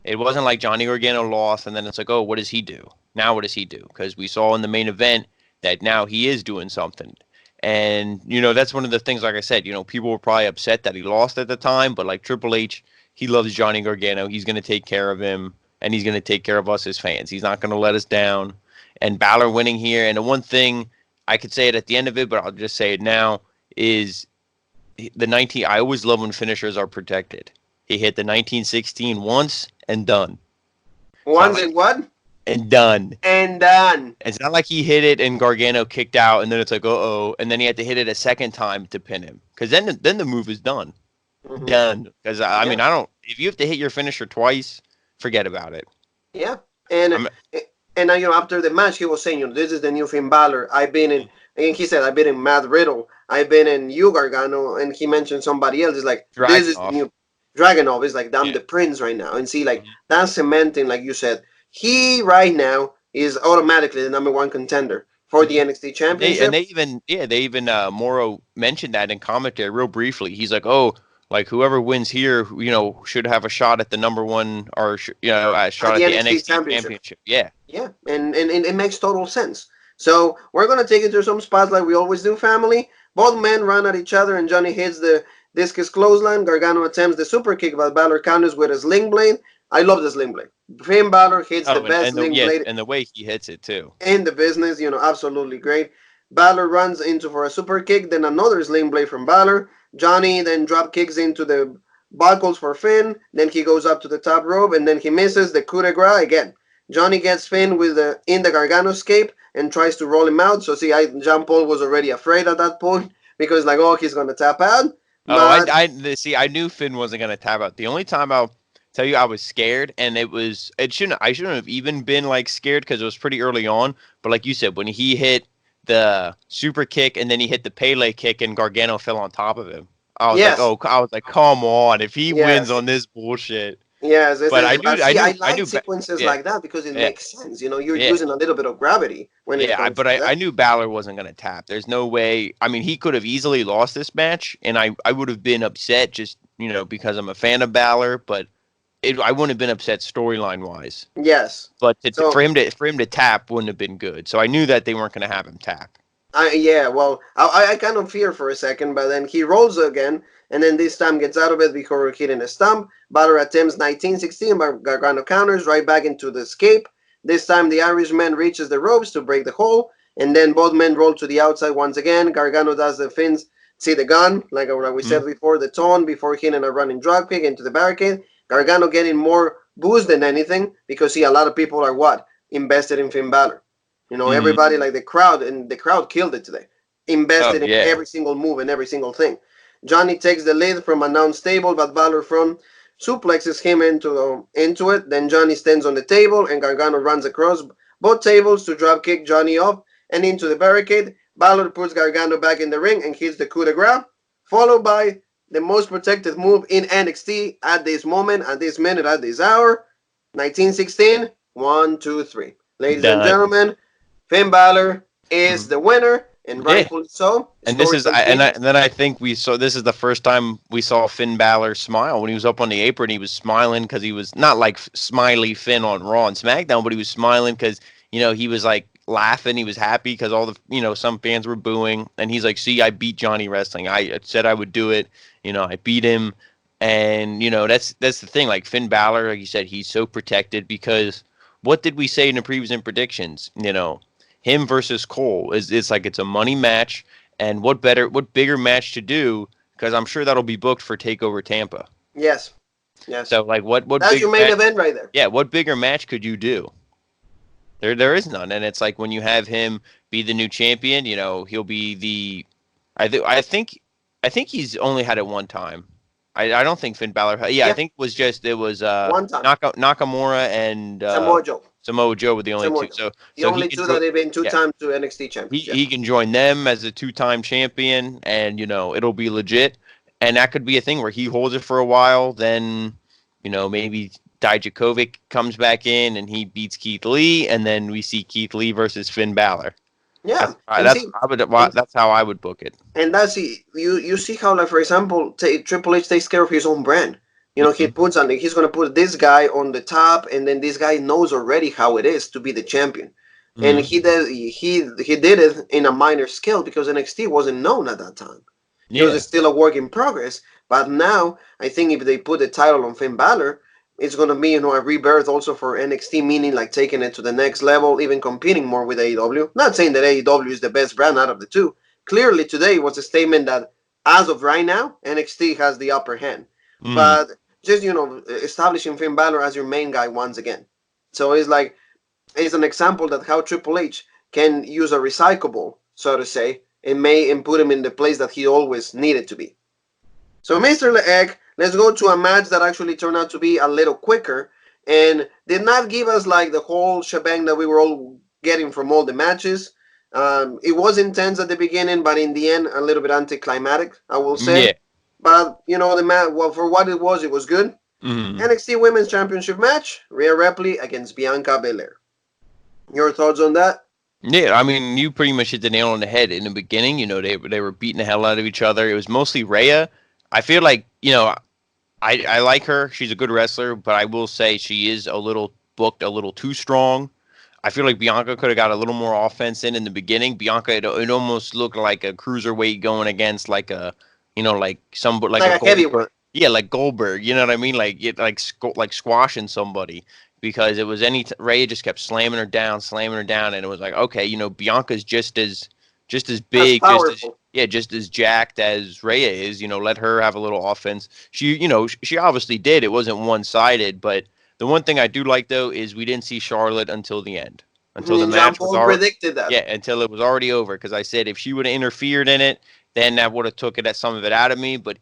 It wasn't like Johnny Gargano lost and then it's like, oh, what does he do? Now what does he do? Because we saw in the main event that now he is doing something. And, that's one of the things, like I said, people were probably upset that he lost at the time, but like Triple H, he loves Johnny Gargano. He's going to take care of him and he's going to take care of us as fans. He's not going to let us down. And Balor winning here. And the one thing I could say it at the end of it, but I'll just say it now, is I always love when finishers are protected. He hit the 1916 once and done. Once and what? And done. And done. It's not like he hit it and Gargano kicked out and then it's like, uh-oh, and then he had to hit it a second time to pin him. Because then the move is done. Mm-hmm. Done. Because, I mean, if you have to hit your finisher twice, forget about it. Yeah. And after the match, he was saying, this is the new Finn Balor. And he said, I've been in Matt Riddle. I've been in you, Gargano. And he mentioned somebody else. It's like, this is the new Dragunov. It's like, I'm the prince right now. And see, like, that's cementing, like you said. He, right now, is automatically the number one contender for the NXT Championship. They even Morrow mentioned that in commentary real briefly. He's like, oh, like whoever wins here, should have a shot at the number one or a shot at the NXT Championship. Yeah. Yeah, and it makes total sense. So we're gonna take it through some spots like we always do, family. Both men run at each other, and Johnny hits the discus clothesline. Gargano attempts the super kick, but Balor counters with a sling blade. I love the sling blade. Finn Balor hits the best sling blade. And the way he hits it, too. In the business, absolutely great. Balor runs into for a super kick, then another sling blade from Balor. Johnny then drop kicks into the buckles for Finn. Then he goes up to the top rope, and then he misses the coup de grace again. Johnny gets Finn in the Gargano escape and tries to roll him out. So, Jean Paul was already afraid at that point because, like, he's going to tap out. I knew Finn wasn't going to tap out. The only time I'll tell you I was scared, and I shouldn't have even been like scared because it was pretty early on. But like you said, when he hit the super kick and then he hit the Pele kick and Gargano fell on top of him, I was like, come on, if he wins on this bullshit. Yes, but I knew sequences like that because it makes sense. You're using a little bit of gravity when it comes. But I knew Balor wasn't going to tap. There's no way. I mean, he could have easily lost this match, and I would have been upset just because I'm a fan of Balor, but I wouldn't have been upset storyline wise. Yes, but for him to tap wouldn't have been good. So I knew that they weren't going to have him tap. I kind of fear for a second, but then he rolls again. And then this time gets out of it before hitting a stump. Balor attempts 1916, but Gargano counters right back into the escape. This time the Irishman reaches the ropes to break the hole. And then both men roll to the outside once again. Gargano does the Finn's see the gun, like we said before, the taunt before hitting a running dropkick into the barricade. Gargano getting more boost than anything because a lot of people are invested in Finn Balor. Everybody like the crowd, and the crowd killed it today. Invested in every single move and every single thing. Johnny takes the lead from a non-stable, but Balor front suplexes him into it. Then Johnny stands on the table, and Gargano runs across both tables to drop kick Johnny off and into the barricade. Balor puts Gargano back in the ring and hits the coup de grace, followed by the most protected move in NXT at this moment, at this minute, at this hour. 1916, 1, 2, 3. Ladies and gentlemen, Finn Balor is the winner. And rightfully so. And this is, then I think this is the first time we saw Finn Balor smile when he was up on the apron. He was smiling because he was not like smiley Finn on Raw and SmackDown, but he was smiling because he was like laughing. He was happy because all the some fans were booing, and he's like, "See, I beat Johnny Wrestling. I said I would do it. I beat him." And that's the thing. Like Finn Balor, like you said, he's so protected because what did we say in the previous predictions? Him versus Cole it's like it's a money match, and what bigger match to do? Because I'm sure that'll be booked for Takeover Tampa. Yes. So like what? That's your main event right there. Yeah. What bigger match could you do? There is none, and it's like when you have him be the new champion, he'll be the. I think he's only had it one time. I don't think Finn Balor. I think it was one time. Nakamura and Samoa Joe were the only two. So the only two that have been two times to NXT champions. He can join them as a two-time champion, and it'll be legit. And that could be a thing where he holds it for a while. Then maybe Dijakovic comes back in and he beats Keith Lee, and then we see Keith Lee versus Finn Balor. Yeah, and That's see, I would and that's how I would book it. that's you see how, like, for example, Triple H takes care of his own brand. He Mhm. puts on he's gonna put this guy on the top, and then this guy knows already how it is to be the champion, and Mhm. he did it in a minor scale because NXT wasn't known at that time. It was Yeah. still a work in progress. But now I think if they put the title on Finn Balor, it's gonna be a rebirth also for NXT, meaning like taking it to the next level, even competing more with AEW. Not saying that AEW is the best brand out of the two. Clearly today was a statement that as of right now, NXT has the upper hand. Mhm. But just establishing Finn Balor as your main guy once again. So it's an example that how Triple H can use a recyclable, so to say, and put him in the place that he always needed to be. So, Mr. Egg, let's go to a match that actually turned out to be a little quicker and did not give us like the whole shebang that we were all getting from all the matches. It was intense at the beginning, but in the end, a little bit anticlimactic, I will say. Yeah. But the match, well, for what it was good. Mhm. NXT Women's Championship match: Rhea Ripley against Bianca Belair. Your thoughts on that? Yeah, I mean, you pretty much hit the nail on the head in the beginning. They were beating the hell out of each other. It was mostly Rhea. I feel like I like her. She's a good wrestler, but I will say she is a little booked, a little too strong. I feel like Bianca could have got a little more offense in the beginning. Bianca, it almost looked like a cruiserweight going against like like Like a a Goldberg. heavyweight. Yeah, like Goldberg. You know what I mean? Like squashing somebody because it was Ray just kept slamming her down, and it was like okay, Bianca's just as That's big, powerful. just as jacked as Rhea is. Let her have a little offense. She obviously did. It wasn't one sided, but the one thing I do like though is we didn't see Charlotte until the end, until the And John match was Paul already predicted that. yeah, until it was already over. Because I said if she would have interfered in it, then that would have took it at some of it out of me. But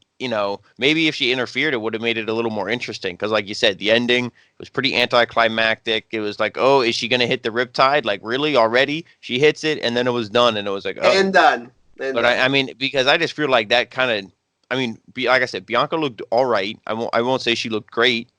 maybe if she interfered, it would have made it a little more interesting. Because like you said, the ending was pretty anticlimactic. It was like, oh, is she gonna hit the riptide? Like really already? She hits it, and then it was done, and it was like, oh. And done. And But done. I mean, because I just feel like that kind of, I mean, like I said, Bianca looked all right. I won't say she looked great.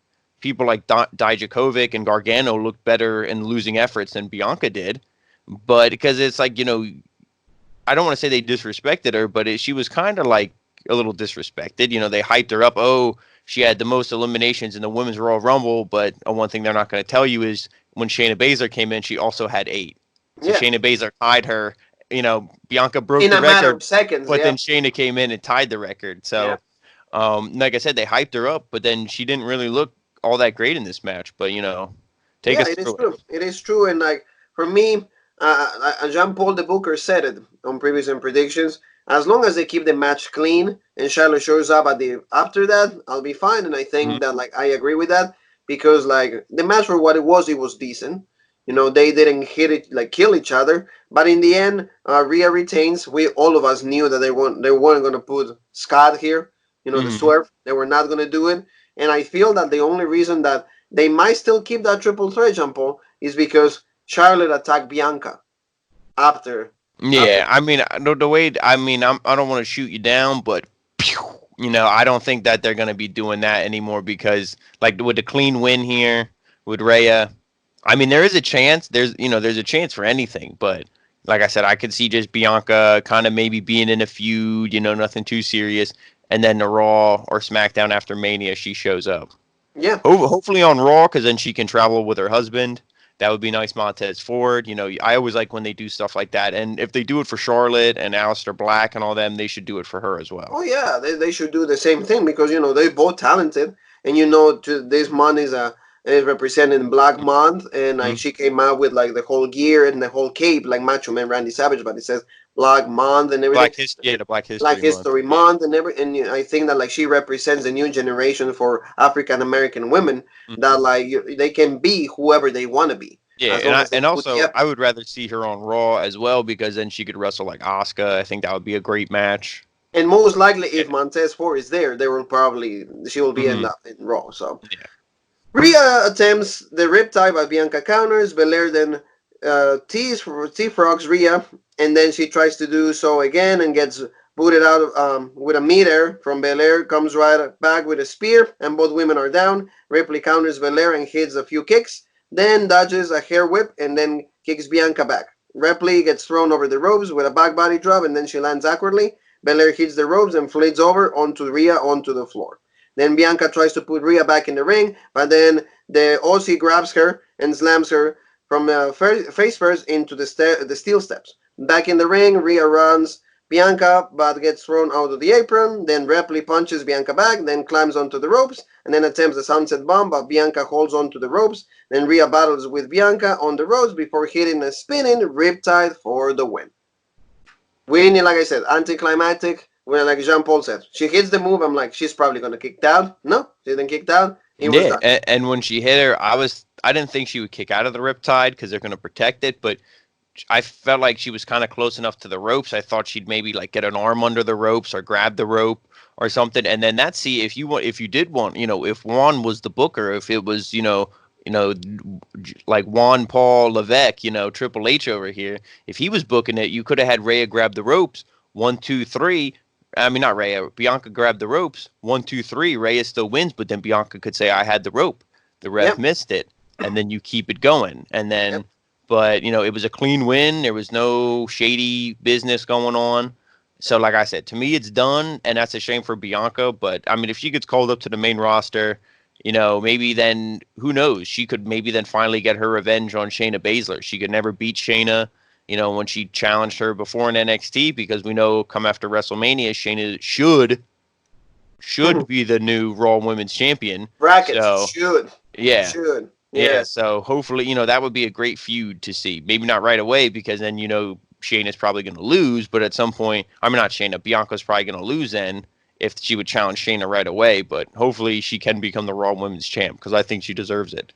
People like Dijakovic and Gargano looked better in losing efforts than Bianca did. But because it's like, I don't want to say they disrespected her, but she was kind of like a little disrespected. They hyped her up. Oh, she had the most eliminations in the Women's Royal Rumble. But one thing they're not going to tell you is when Shayna Baszler came in, she also had 8. So Yeah. Shayna Baszler tied her. Bianca broke In the a matter record, of seconds, but yeah. then Shayna came in and tied the record. Yeah. So, like I said, they hyped her up, but then she didn't really look all that great in this match. But take Yeah, us it is through it. true. It is true. And like for me, Jean Paul the Booker said it on previous predictions. As long as they keep the match clean and Charlotte shows up at the after that, I'll be fine. And I Mhm. think that like I agree with that because like the match for what it was decent. They didn't hit it like kill each other, but in the end, Rhea retains. We all of us knew that they weren't gonna put Scott here. The Mhm. swerve. They were not gonna do it, and I feel that the only reason that they might still keep that triple threat, Jean Paul, is because Charlotte attacked Bianca after after Yeah, I mean, the way I mean, I don't want to shoot you down, but I don't think that they're gonna be doing that anymore because, like, with the clean win here with Rhea, I mean, there is a chance. There's a chance for anything, but like I said, I could see just Bianca kind of maybe being in a feud, nothing too serious, and then the Raw or SmackDown after Mania, she shows up. yeah. Hopefully on Raw, because then she can travel with her husband. That would be nice, Montez Ford. I always like when they do stuff like that. And if they do it for Charlotte and Aleister Black and all them, they should do it for her as well. Oh yeah, they should do the same thing because they're both talented, and this month is representing Black Month, and like Mm-hmm. she came out with like the whole gear and the whole cape like Macho Man Randy Savage, but it says Black Month and everything. The Black Like History Month. History Yeah. Month and I think that like she represents a new generation for African American women that Mm-hmm. like they can be whoever they want to be Yeah, as long as they and put the also I effort. would rather see her on Raw as well because then she could wrestle like Asuka. I think that would be a great match. And most likely, Yeah. if Montez Ford is there, she will be end Mm-hmm. up in Raw. So Yeah. Rhea attempts the riptide, but Bianca counters. Belair then T-frogs Rhea, and then she tries to do so again and gets booted out with a meter from Belair. Comes right back with a spear, and both women are down. Ripley counters Belair and hits a few kicks, then dodges a hair whip and then kicks Bianca back. Ripley gets thrown over the ropes with a back body drop, and then she lands awkwardly. Belair hits the ropes and flips over onto Rhea onto the floor. Then Bianca tries to put Rhea back in the ring, but then the Aussie grabs her and slams her from face first into the steel steps. Back in the ring, Rhea runs Bianca, but gets thrown out of the apron. Then Ripley punches Bianca back, then climbs onto the ropes, and then attempts the sunset bomb, but Bianca holds onto the ropes. Then Rhea battles with Bianca on the ropes before hitting a spinning riptide for the win. Winning, like I said, anticlimactic. Well, like Jean Paul said, she hits the move. I'm like, she's probably gonna kick out. No, she didn't kick out. It was done. And when she hit her, I didn't think she would kick out of the riptide because they're going to protect it, but I felt like she was kind of close enough to the ropes. I thought she'd maybe like get an arm under the ropes or grab the rope or something, and then that's if you did want, if Juan was the booker, if it was like Juan Paul Levesque, Triple H over here, if he was booking it, you could have had Rhea grab the ropes, 1, 2, 3. I mean, not Rhea. Bianca grabbed the ropes. 1, 2, 3. Rhea still wins, but then Bianca could say, "I had the rope. The ref missed it," and then you keep it going. And then, but it was a clean win. There was no shady business going on. So, like I said, to me, it's done, and that's a shame for Bianca. But I mean, if she gets called up to the main roster, maybe then who knows? She could maybe then finally get her revenge on Shayna Baszler. She could never beat Shayna. When she challenged her before in NXT, because we know come after WrestleMania, Shayna should be the new Raw Women's Champion. Brackets so, should. Yeah. Should. Yeah. So hopefully, that would be a great feud to see. Maybe not right away, because then Shayna's probably going to lose. But at some point, I mean, not Shayna, Bianca's probably going to lose then if she would challenge Shayna right away. But hopefully, she can become the Raw Women's Champ, because I think she deserves it.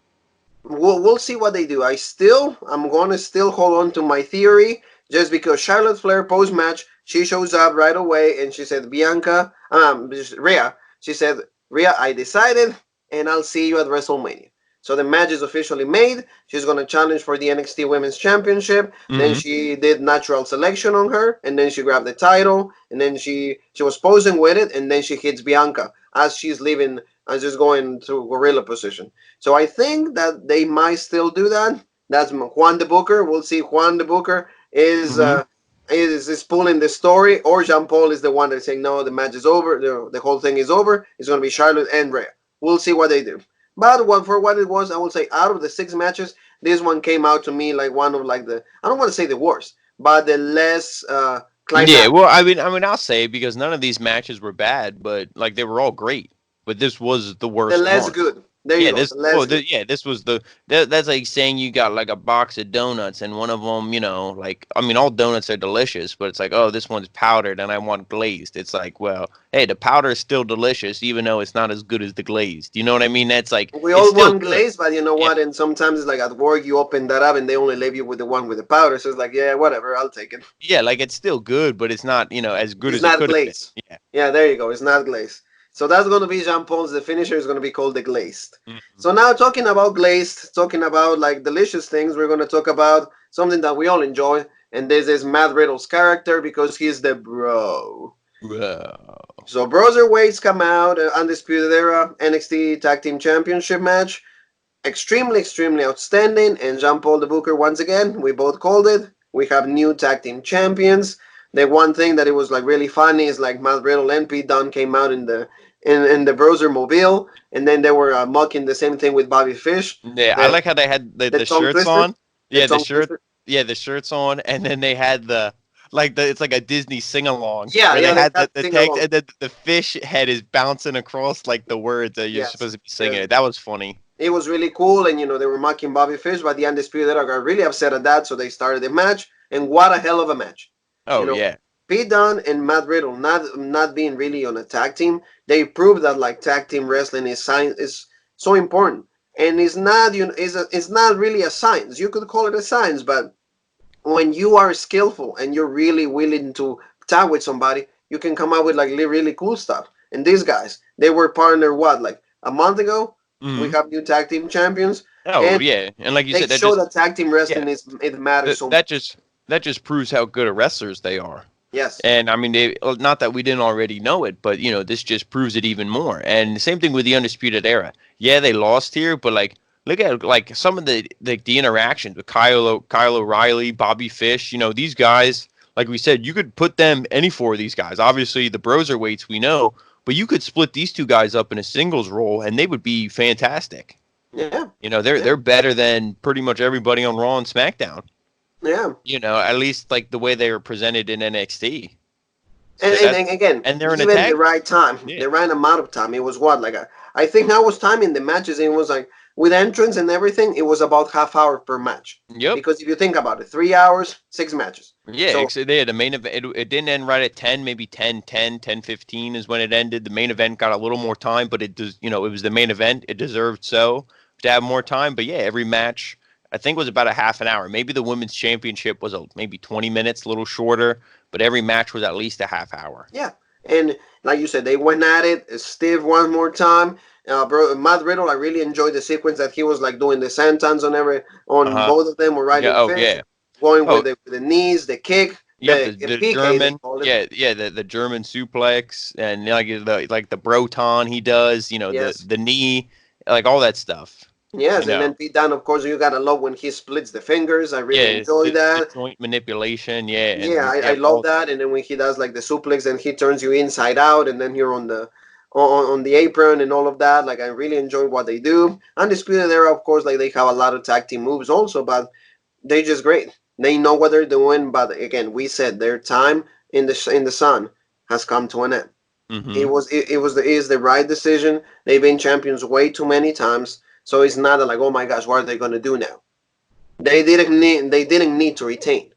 We'll see what they do. I'm going to still hold on to my theory, just because Charlotte Flair post-match, she shows up right away and she said, Rhea, she said, Rhea, I decided, and I'll see you at WrestleMania. So the match is officially made. She's going to challenge for the NXT Women's Championship. Mm-hmm. Then she did natural selection on her, and then she grabbed the title, and then she was posing with it, and then she hits Bianca as she's leaving, as she's going through gorilla position. So I think that they might still do that. That's Juan the Booker. We'll see. Juan the Booker is pulling the story, or Jean Paul is the one that's saying, no, the match is over. The whole thing is over. It's going to be Charlotte and Rhea. We'll see what they do. But for what it was, I would say out of the 6 matches, this one came out to me like one of I don't want to say the worst, but the less Yeah, well, I mean, I'll say, because none of these matches were bad, but like they were all great. But this was the worst. The less good. There you go. This was that's like saying you got like a box of donuts and one of them, all donuts are delicious, but it's like, oh, this one's powdered and I want glazed. It's like, well, hey, the powder is still delicious, even though it's not as good as the glazed. You know what I mean? That's like, we all want glazed, but you know what? And sometimes it's like at work, you open that up and they only leave you with the one with the powder. So it's like, yeah, whatever, I'll take it. Yeah, like it's still good, but it's not, as good as it could have been. Yeah, there you go. It's not glazed. So that's going to be Jean Paul's. The finisher is going to be called the glazed. Mm-hmm. So now talking about glazed, talking about like delicious things, we're going to talk about something that we all enjoy. And this is Matt Riddle's character, because he's the bro. Bro. So Broserweights come out, Undisputed Era, NXT Tag Team Championship match. Extremely, extremely outstanding. And Jean Paul the Booker, once again, we both called it. We have new Tag Team Champions. The one thing that it was like really funny is like Matt Riddle and Pete Dunne came out in the Browser Mobile, and then they were mocking the same thing with Bobby Fish. Yeah, I like how they had the shirts twister on. Yeah, the shirt. Twister. Yeah, the shirts on, and then they had it's like a Disney sing along. Yeah, they had the text, and then the fish head is bouncing across like the words that you're supposed to be singing. Yeah. That was funny. It was really cool, and they were mocking Bobby Fish, but the Undisputed Era got really upset at that, so they started the match, and what a hell of a match. Oh, yeah. Pete Dunne and Matt Riddle not being really on a tag team, they proved that like tag team wrestling is so important, and it's not it's not really a science. You could call it a science, but when you are skillful and you're really willing to tag with somebody, you can come out with like really cool stuff. And these guys, they were partnered like a month ago. Mm-hmm. We have new tag team champions. Oh, and and like you said, that tag team wrestling it matters so much. That just proves how good of wrestlers they are. Yes. And I mean, not that we didn't already know it, but this just proves it even more. And the same thing with the Undisputed Era. Yeah, they lost here, but like look at like some of the interactions with Kyle O'Reilly, Bobby Fish. These guys, like we said, you could put them any four of these guys. Obviously, the Broserweights we know, but you could split these two guys up in a singles role, and they would be fantastic. Yeah, They're better than pretty much everybody on Raw and SmackDown. yeah. At least like the way they were presented in NXT. So And again, and they're in a given the tag. right time, Yeah. the right amount of time, it was what like I think I was timing the matches. And it was like with entrance and everything, it was about half hour per match. Yep. Because if you think about it, 3 hours, 6 matches. Yeah, So they had the main event. It didn't end right at 10, maybe 10:15 is when it ended. The main event got a little more time, but it does, it was the main event. It deserved so to have more time. But yeah, every match I think was about a half an hour. Maybe the women's championship was maybe 20 minutes, a little shorter, but every match was at least a half hour. yeah, and like you said, they went at it. Steve one more time. Matt Riddle, I really enjoyed the sequence that he was like doing the sentons on Uh-huh. both of them, O'Reilly Yeah, and oh Fish, yeah. going Oh, with the knees, the kick, yep, the the PK they German. call it. Yeah, the German suplex and like the Broton he does, the Yes. the knee, like all that stuff. Yes, You and know. then Pete Dunne, of course, you gotta love when he splits the fingers. I Yeah, really enjoy the that. joint manipulation, yeah, Yeah, and I yeah, love all that. And then when he does like the suplex and he turns you inside out, and then you're on the apron and all of that. Like I really enjoy what they do. Undisputed Era, of course, like they have a lot of tag team moves also, but they just great. They know what they're doing. But again, we said their time in the sun has come to an end. hmm It is the right decision. They've been champions way too many times, so it's not like, oh my gosh, what are they gonna do now? They didn't need to retain.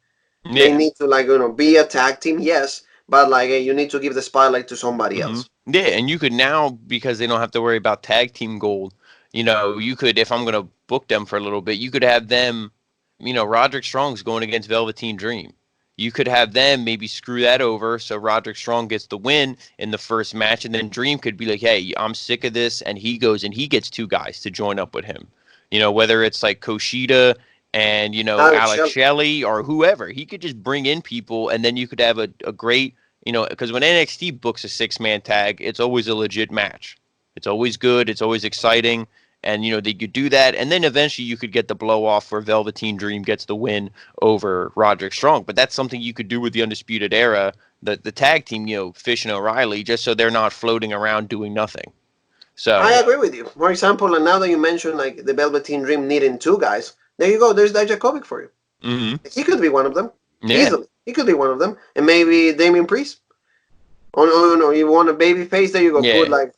They Yeah. need to like be a tag team, yes, but like you need to give the spotlight to somebody hmm else. Yeah, and you could now because they don't have to worry about tag team gold. You could if I'm gonna book them for a little bit, you could have them. Roderick Strong's going against Velveteen Dream. You could have them maybe screw that over so Roderick Strong gets the win in the first match, and then Dream could be like, "Hey, I'm sick of this," and he goes and he gets two guys to join up with him. Whether it's like Kushida and Alex Alex Shelley. Shelley or whoever, he could just bring in people, and then you could have a great because when NXT books a six-man tag, it's always a legit match. It's always good. It's always exciting. And, they could do that. And then eventually you could get the blow off where Velveteen Dream gets the win over Roderick Strong. But that's something you could do with the Undisputed Era, the tag team, Fish and O'Reilly, just so they're not floating around doing nothing. I So, agree with you. For example, and now that you mentioned like the Velveteen Dream needing two guys, there you go. There's Dijakovic for you. hmm He could be one of them yeah. easily. He could be one of them, and maybe Damian Priest. Oh no, you want a baby face? There you go. Put Yeah. like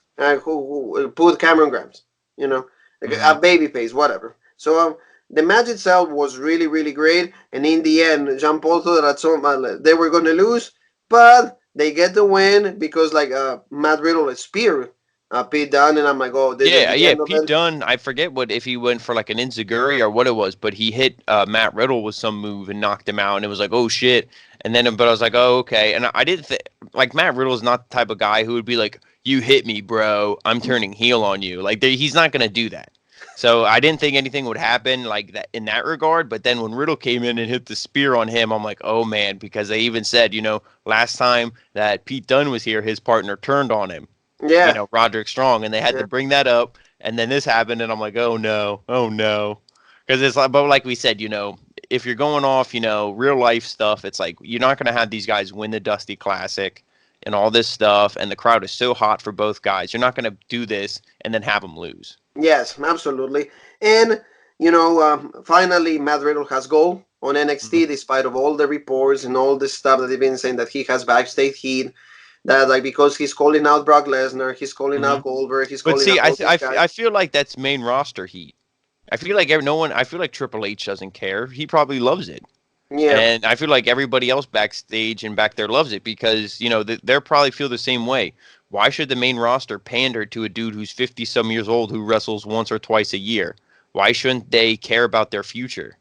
put Cameron Grimes. You know, like a hmm baby face, whatever. So the match itself was really really great, and in the end, Jean Paul thought that they were going to lose, but they get the win because like Matt Riddle spear Pete Dunne, and I'm like, oh, this is Yeah, the yeah. end of Pete it. Dunne, I forget what if he went for like an enziguri or what it was, but he hit Matt Riddle with some move and knocked him out, and it was like, oh shit. And then, but I was like, oh okay. And I didn't like Matt Riddle is not the type of guy who would be like, you hit me, bro. I'm turning heel on you. Like he's not gonna do that. So I didn't think anything would happen like that in that regard. But then when Riddle came in and hit the spear on him, I'm like, oh man, because they even said, last time that Pete Dunne was here, his partner turned on him, Yeah, Roderick Strong, and they had yeah, to bring that up, and then this happened, and I'm like, oh no, because it's like, but like we said, if you're going off, real life stuff, it's like you're not gonna have these guys win the Dusty Classic and all this stuff, and the crowd is so hot for both guys. You're not gonna do this and then have them lose. yes, absolutely. And finally, Matt Riddle has goal on hmm NXT, despite of all the reports and all the stuff that they've been saying that he has backstage heat. That like because he's calling out Brock Lesnar, he's calling hmm out Goldberg, he's But calling see, out all these I guys. feel like that's main roster heat. I feel like no one. I feel like Triple H doesn't care. He probably loves it. Yeah, And I feel like everybody else backstage and back there loves it because, they're probably feel the same way. Why should the main roster pander to a dude who's 50 some years old who wrestles once or twice a year? Why shouldn't they care about their future?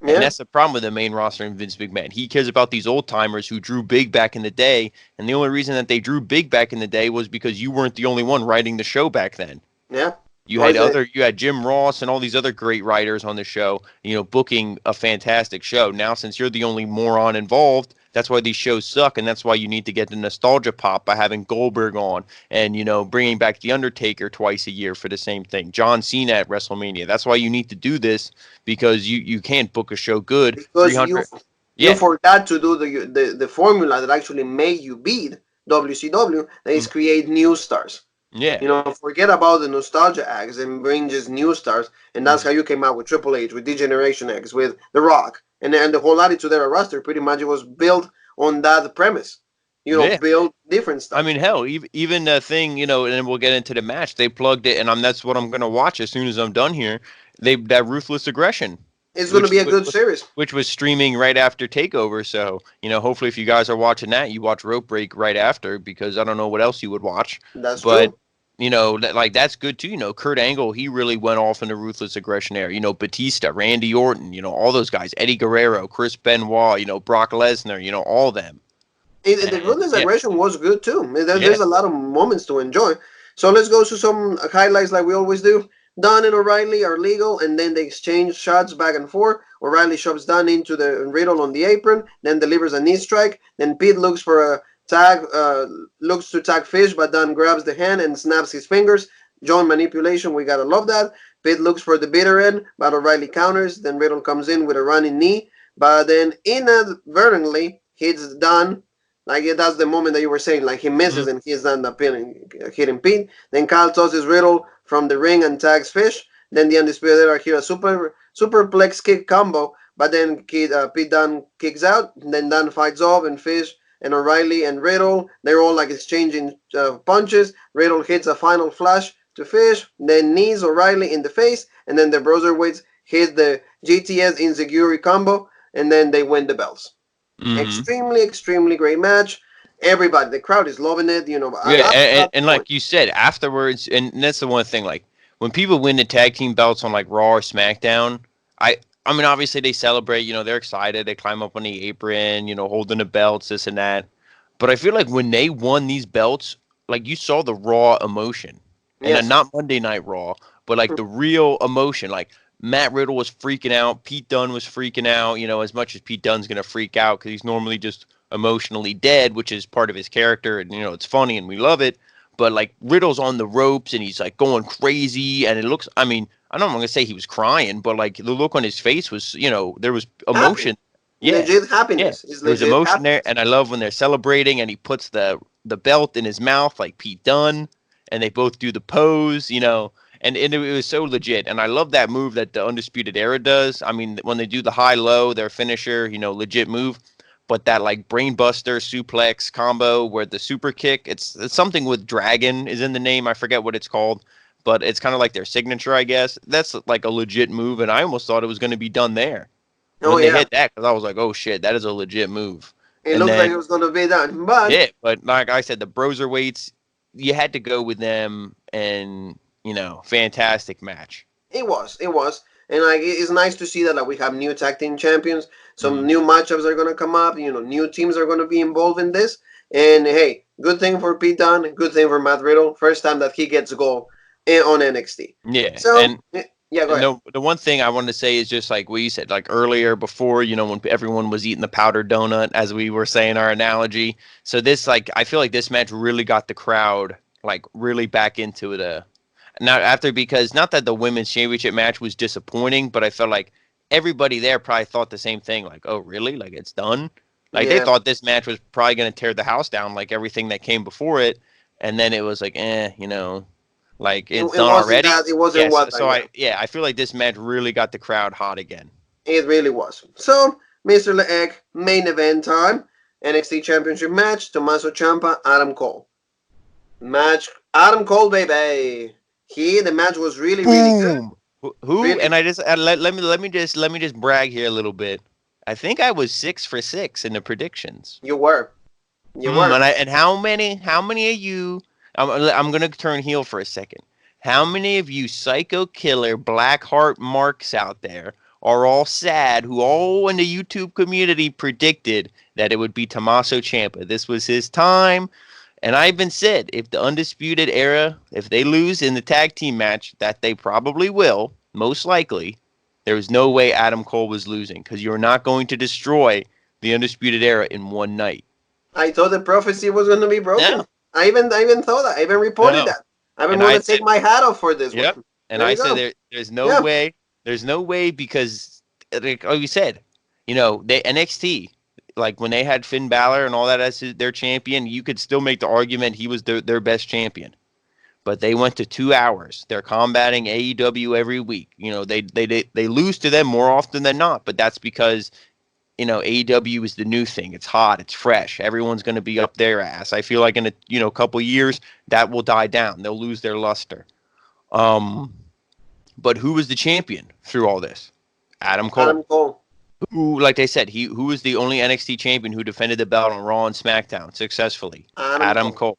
And yeah, that's the problem with the main roster and Vince McMahon. He cares about these old timers who drew big back in the day. And the only reason that they drew big back in the day was because you weren't the only one writing the show back then. yeah. Was it? You had Jim Ross and all these other great writers on the show, booking a fantastic show. Now, since you're the only moron involved, that's why these shows suck, and that's why you need to get the nostalgia pop by having Goldberg on and, bringing back The Undertaker twice a year for the same thing. John Cena at WrestleMania. That's why you need to do this, because you can't book a show good. Because 300. you Yeah. forgot to do the formula that actually made you beat WCW. That is Mm. create new stars. Yeah. Forget about the nostalgia acts and bring just new stars. And that's how Mhm. you came out with Triple H, with D-Generation X, with The Rock. And the whole Attitude Era roster pretty much was built on that premise. Yeah. Build different I stars. mean, hell, even the thing, and then we'll get into the match. They plugged it, and that's what I'm gonna watch as soon as I'm done here. That Ruthless Aggression, It's going to which be a good series. which was streaming right after Takeover. So hopefully, if you guys are watching that, you watch Rope Break right after, because I don't know what else you would watch. That's But true. like that's good too. Kurt Angle, he really went off in the Ruthless Aggression era. Batista, Randy Orton, all those guys, Eddie Guerrero, Chris Benoit, Brock Lesnar, all them. The And Ruthless yeah, Aggression was good too. yeah. There's a lot of moments to enjoy. So let's go to some highlights like we always do. Dunn and O'Reilly are legal, and then they exchange shots back and forth. O'Reilly shoves Dunn into the Riddle on the apron, then delivers a knee strike. Then Pete looks for a tag, looks to tag Fish, but Dunn grabs the hand and snaps his fingers. Joint manipulation, we gotta love that. Pete looks for the bitter end, but O'Reilly counters. Then Riddle comes in with a running knee, but then inadvertently hits Dunn. Like that's the moment that you were saying, like he misses Mhm. and he's not hitting Pete. Then Kyle tosses Riddle from the ring and tags Fish. Then the Undisputed Era here a superplex kick combo, but then Pete Dunne kicks out. Then Dunne fights off, and Fish and O'Reilly and Riddle, they're all like exchanging punches. Riddle hits a final flash to Fish, then knees O'Reilly in the face, and then the Bruiserweights hit the GTS Insecurity combo, and then they win the belts. Mhm. Extremely, extremely great match. Everybody, the crowd is loving it. Yeah, Up to that and point. like you said, afterwards, and that's the one thing. Like when people win the tag team belts on like Raw or SmackDown, I mean, obviously they celebrate. They're excited. They climb up on the apron. Holding the belts, this and that. But I feel like when they won these belts, like you saw the raw emotion, and then Yes. not Monday Night Raw, but like the real emotion. Like Matt Riddle was freaking out. Pete Dunne was freaking out. As much as Pete Dunne's gonna freak out because he's normally just emotionally dead, which is part of his character, and it's funny and we love it. But like Riddle's on the ropes and he's like going crazy, and it looks. I mean, I don't want to say he was crying, but like the look on his face was, there was Happy. emotion. Yeah, Legit yeah, happiness. It's there was legit emotion there, happiness. and I love when they're celebrating and he puts the belt in his mouth like Pete Dunne, and they both do the pose, and it was so legit. And I love that move that the Undisputed Era does. I mean, when they do the high low, their finisher, legit move. But that like brainbuster suplex combo where the super kick, it's something with dragon is in the name. I forget what it's called, but it's kind of like their signature, I guess. That's like a legit move, and I almost thought it was going to be done there Oh when they yeah. hit that, because I was like, oh shit, that is a legit move. It And looks like then it was gonna be done, but yeah, but like I said, the Broser weights, you had to go with them, and fantastic match. it was, and like it's nice to see that like we have new tag team champions. Some Mm-hmm. new matchups are gonna come up. New teams are gonna be involved in this. And hey, good thing for Pete Dunne. Good thing for Matt Riddle. First time that he gets a goal on NXT. Yeah, So and yeah, go And ahead. the one thing I wanted to say is just like what you said, like earlier before, when everyone was eating the powdered donut, as we were saying our analogy. So this, like, I feel like this match really got the crowd like really back into it. Now after, because not that the women's championship match was disappointing, but I felt like everybody there probably thought the same thing. Like, oh really? Like it's done? Like they Yeah, thought this match was probably going to tear the house down, like everything that came before it, and then it was like, like it, it's it done wasn't already. that. It wasn't Yes, what so yeah. I feel like this match really got the crowd hot again. It really was. So, Mr. Leegg, main event time. NXT Championship match. Tommaso Ciampa, Adam Cole. Match. Adam Cole, baby. The match was really, really good. Boom. Who? Really, And I just let me just brag here a little bit. I think I was 6 for 6 in the predictions. you were. You were. And how many of you? I'm gonna turn heel for a second. How many of you psycho killer black heart marks out there are all sad, who all in the YouTube community predicted that it would be Tommaso Ciampa? This was his time. And I even said, if the Undisputed Era, if they lose in the tag team match, that they probably will, most likely, there was no way Adam Cole was losing because you're not going to destroy the Undisputed Era in one night. I thought the prophecy was going to be broken. No, I even thought that. I even reported no. that. I even And want I to take said, my hat off for this yep. one. And There I you said go. there's no Yeah. way. There's no way because, like you said, they NXT, like when they had Finn Balor and all that as their champion, you could still make the argument he was their best champion. But they went to 2 hours. They're combating AEW every week. They lose to them more often than not, but that's because AEW is the new thing. It's hot. It's fresh. Everyone's going to be up their ass. I feel like in a couple years that will die down. They'll lose their luster. Um, but who was the champion through all this? Adam Adam Cole. Cole. Who, like they said, who was the only NXT champion who defended the belt on Raw and SmackDown successfully? Adam Adam Cole. Cole.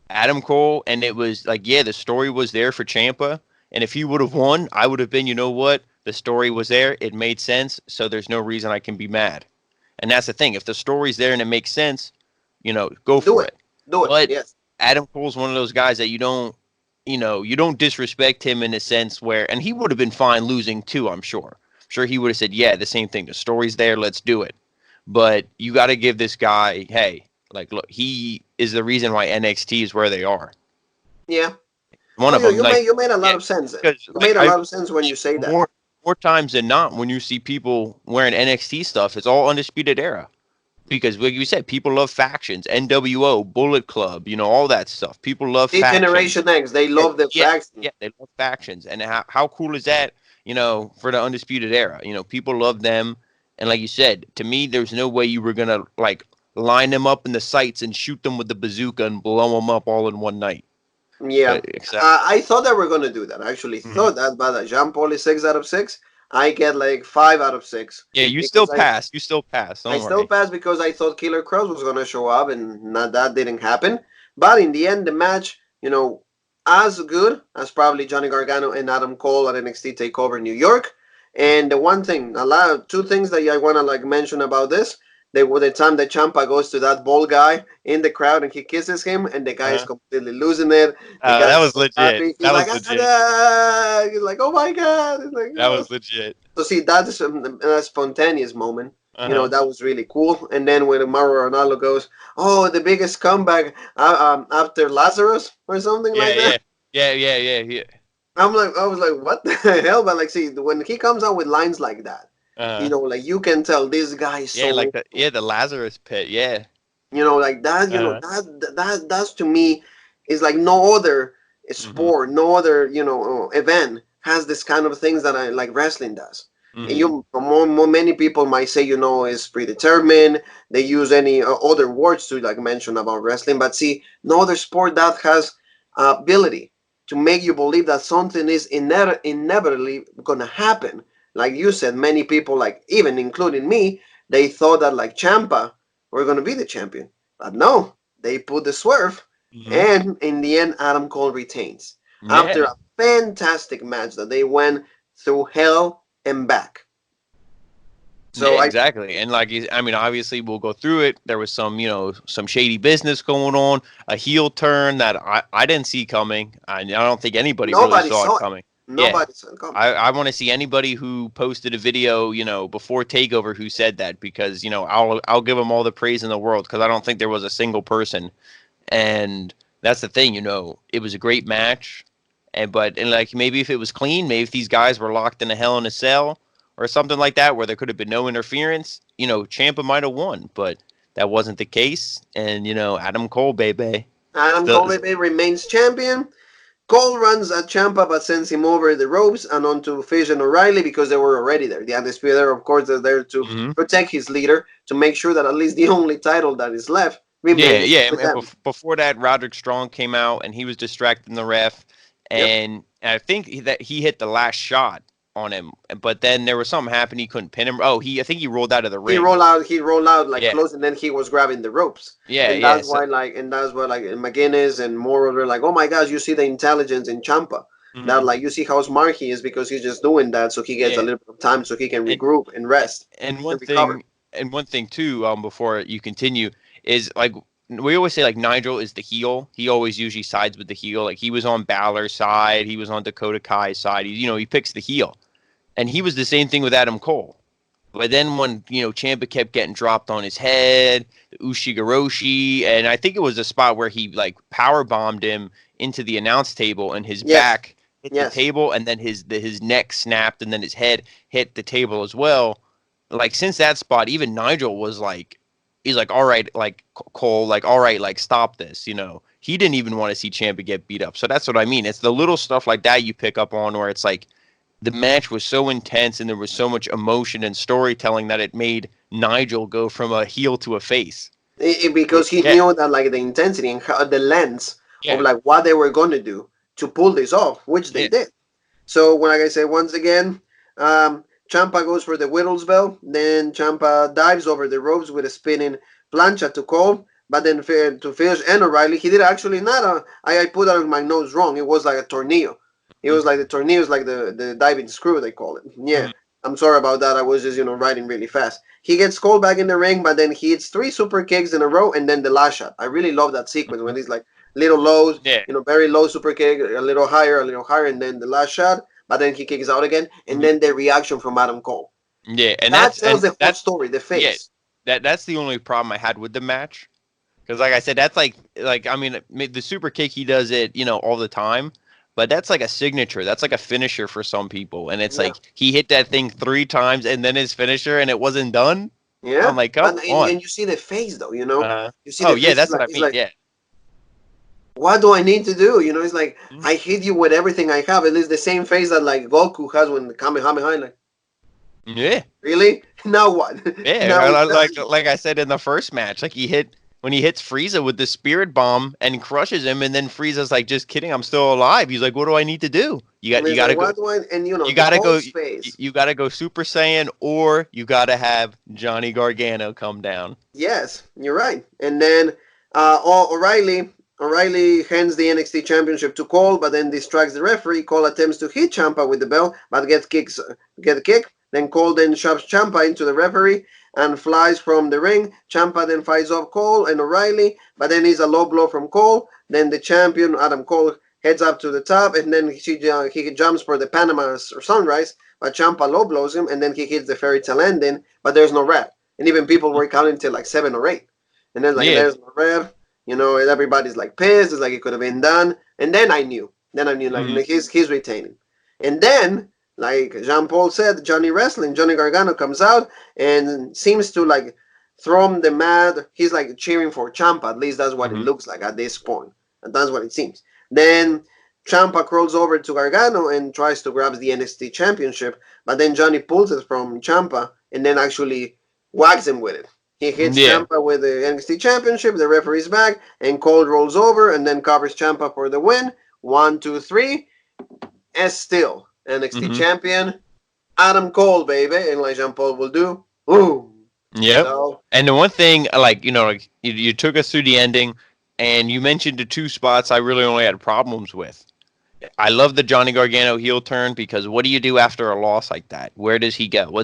Adam Cole, and it was like, yeah, the story was there for Ciampa, and if he would have won, I would have been, you know what? The story was there. It made sense, so there's no reason I can be mad. And that's the thing. If the story's there and it makes sense, go Do for it. it. Do it. But Yes. Adam Cole's one of those guys that you don't disrespect him in a sense where, and he would have been fine losing too, I'm sure. I'm sure he would have said, yeah, the same thing. The story's there. Let's do it. But you got to give this guy, hey, like, look, he is the reason why NXT is where they are. Yeah. One Oh, of you, them, you like, made you made a lot yeah, of sense. because You like made a I lot of sense when you say that. more times than not, when you see people wearing NXT stuff, it's all Undisputed Era. Because, like you said, people love factions, NWO, Bullet Club, all that stuff. People love This factions. Generation X, they Yeah, love the yeah, faction. yeah. They love factions, and how cool is that? For the Undisputed Era, people love them, and like you said, to me, there's no way you were gonna like line them up in the sights and shoot them with the bazooka and blow them up all in one night. Yeah, Except, I thought they were gonna do that. I actually Mhm. thought that, but Jean Paul is 6 out of 6. I get like 5 out of 6 Yeah, you still because I pass. You still pass. I Don't still worry. passed because I thought Killer Cross was gonna show up, and not, that didn't happen. But in the end, the match, as good as probably Johnny Gargano and Adam Cole at NXT Takeover New York. And the one thing, two things that I wanna like mention about this. They were the time that Champa goes to that bald guy in the crowd and he kisses him, and the guy is Uh-huh. completely losing it. The That guy's was so legit. happy. He's That like, was legit. he's like, oh my god. He's like, That oh. was legit. So see, that's a spontaneous moment. Uh-huh. That was really cool. And then when Mauro Ronaldo goes, "Oh, the biggest comeback after Lazarus" or something Yeah, like that. yeah, yeah. I was like, what the hell? But like, see, when he comes out with lines like that, Uh-huh. like you can tell this guy is Yeah, so like into it. the Lazarus pit. Yeah. Like that. Uh-huh. That's to me is like no other Mhm. sport, no other event has this kind of things that I like wrestling does. And Mhm. many people might say is predetermined. They use any other words to like mention about wrestling, but see, no other sport that has ability to make you believe that something is inevitably gonna happen. Like you said, many people, like even including me, they thought that like Champa were gonna be the champion, but no, they put the swerve, Mhm. and in the end, Adam Cole retains after Yeah. a fantastic match that they went through hell and back. Yeah, So I exactly. And like, I mean, obviously, we'll go through it. There was some shady business going on, a heel turn that I didn't see coming. I don't think anybody really nobody saw it saw it. coming. Yeah. Nobody saw it coming. I want to see anybody who posted a video, before Takeover who said that because, I'll give them all the praise in the world because I don't think there was a single person. And that's the thing, it was a great match. And like maybe if it was clean, maybe if these guys were locked in a Hell in a Cell or something like that, where there could have been no interference, Champa might have won, but that wasn't the case. And Adam Cole, baby, Adam still, Cole remains champion. Cole runs at Champa but sends him over the ropes and onto Fish and O'Reilly because they were already there. The Undisputed Era, of course, they're there to hmm protect his leader, to make sure that at least the only title that is left yeah, remains yeah. with And them. before that, Roderick Strong came out and he was distracting the ref, Yep. and I think that he hit the last shot on him, but then there was something happened. He couldn't pin him. Oh, I think he rolled out of the ring. He rolled out like Yeah, close, and then he was grabbing the ropes. yeah, And yeah. that's So, why like McGuinness and Morrow were like, oh my gosh, you see the intelligence in Champa. That mhm. like you see how smart he is because he's just doing that so he gets a Yeah, little bit of time so he can and regroup and rest and and one recover. thing, and one thing too, before you continue, is like we always say like Nigel is the heel. He always usually sides with the heel. Like he was on Balor's side, he was on Dakota Kai's side. He picks the heel, and he was the same thing with Adam Cole. But then when Ciampa kept getting dropped on his head, the Ushigoroshi, and I think it was a spot where he like power bombed him into the announce table, and his Yes, back hit the yes. table, and then his neck snapped, and then his head hit the table as well. Like since that spot, even Nigel was like, he's like, all right, like Cole, like all right, like stop this. He didn't even want to see Ciampa get beat up. So that's what I mean. It's the little stuff like that you pick up on where it's like the match was so intense and there was so much emotion and storytelling that it made Nigel go from a heel to a face. Because he Yeah, knew that like the intensity and the lengths of yeah, like what they were going to do to pull this off, which they yeah. did. So when like I said once again, Champa goes for the Whittles bell. Then Champa dives over the ropes with a spinning plancha to Cole. But then to finish and O'Reilly, he did actually not a. I put that on my notes wrong. It was like a tornillo. It was like the tornillo is like the diving screw they call it. Yeah, Mm-hmm. I'm sorry about that. I was just writing really fast. He gets Cole back in the ring, but then he hits three super kicks in a row and then the last shot. I really love that sequence when he's like little lows, Yeah. very low super kick, a little higher, and then the last shot. But then he kicks out again, and Mm-hmm. then the reaction from Adam Cole. Yeah, and That that's tells and the whole that story, the yeah, face. that's the only problem I had with the match. Because like I said, that's like I mean the super kick he does it all the time, but that's like a signature. That's like a finisher for some people, and it's Yeah, like he hit that thing 3 times and then his finisher and it wasn't done. I'm yeah. like, But come on. and you see the face though, You see Oh the yeah, face. that's what I He's mean. like, Yeah. what do I need to do? It's like Mhm. I hit you with everything I have. It is the same face that like Goku has when the Kamehameha. Like, Yeah. really? Now what? Yeah, Now it's done. like I said in the first match, like when he hits Frieza with the spirit bomb and crushes him, and then Frieza's like, "Just kidding, I'm still alive." He's like, "What do I need to do? And You it's got like, to go, what do I? And you got to go, Cole's face. you got to go Super Saiyan, or you got to have Johnny Gargano come down." Yes, you're right. And then O'Reilly hands the NXT Championship to Cole, but then distracts the referee. Cole attempts to hit Champa with the bell, but get a kick. Then Cole then shoves Champa into the referee and flies from the ring. Champa then fights off Cole and O'Reilly, but then he's a low blow from Cole. Then the champion Adam Cole heads up to the top, and then he jumps for the Panama Sunrise, but Champa low blows him, and then he hits the fairy tale ending, but there's no ref. And even people were counting till like 7 or 8. And then like Yeah. there's no ref, and everybody's like pissed. It's like it could have been done. And then I knew. Like Mhm. he's retaining. And then like Jean Paul said, Johnny Gargano comes out and seems to like throw him the mat. He's like cheering for Champa. At least that's what it Mhm. looks like at this point. And that's what it seems. Then Champa crawls over to Gargano and tries to grab the NXT Championship, but then Johnny pulls it from Champa and then actually whacks him with it. He hits Yeah. Champa with the NXT Championship. The referee's back, and Cole rolls over and then covers Champa for the win. 1, 2, 3. And still NXT Mhm. champion Adam Cole, baby, and like Jean Paul will do. Ooh. Yep. So And the one thing, like like you took us through the ending, and you mentioned the 2 spots I really only had problems with. I love the Johnny Gargano heel turn because what do you do after a loss like that? Where does he go?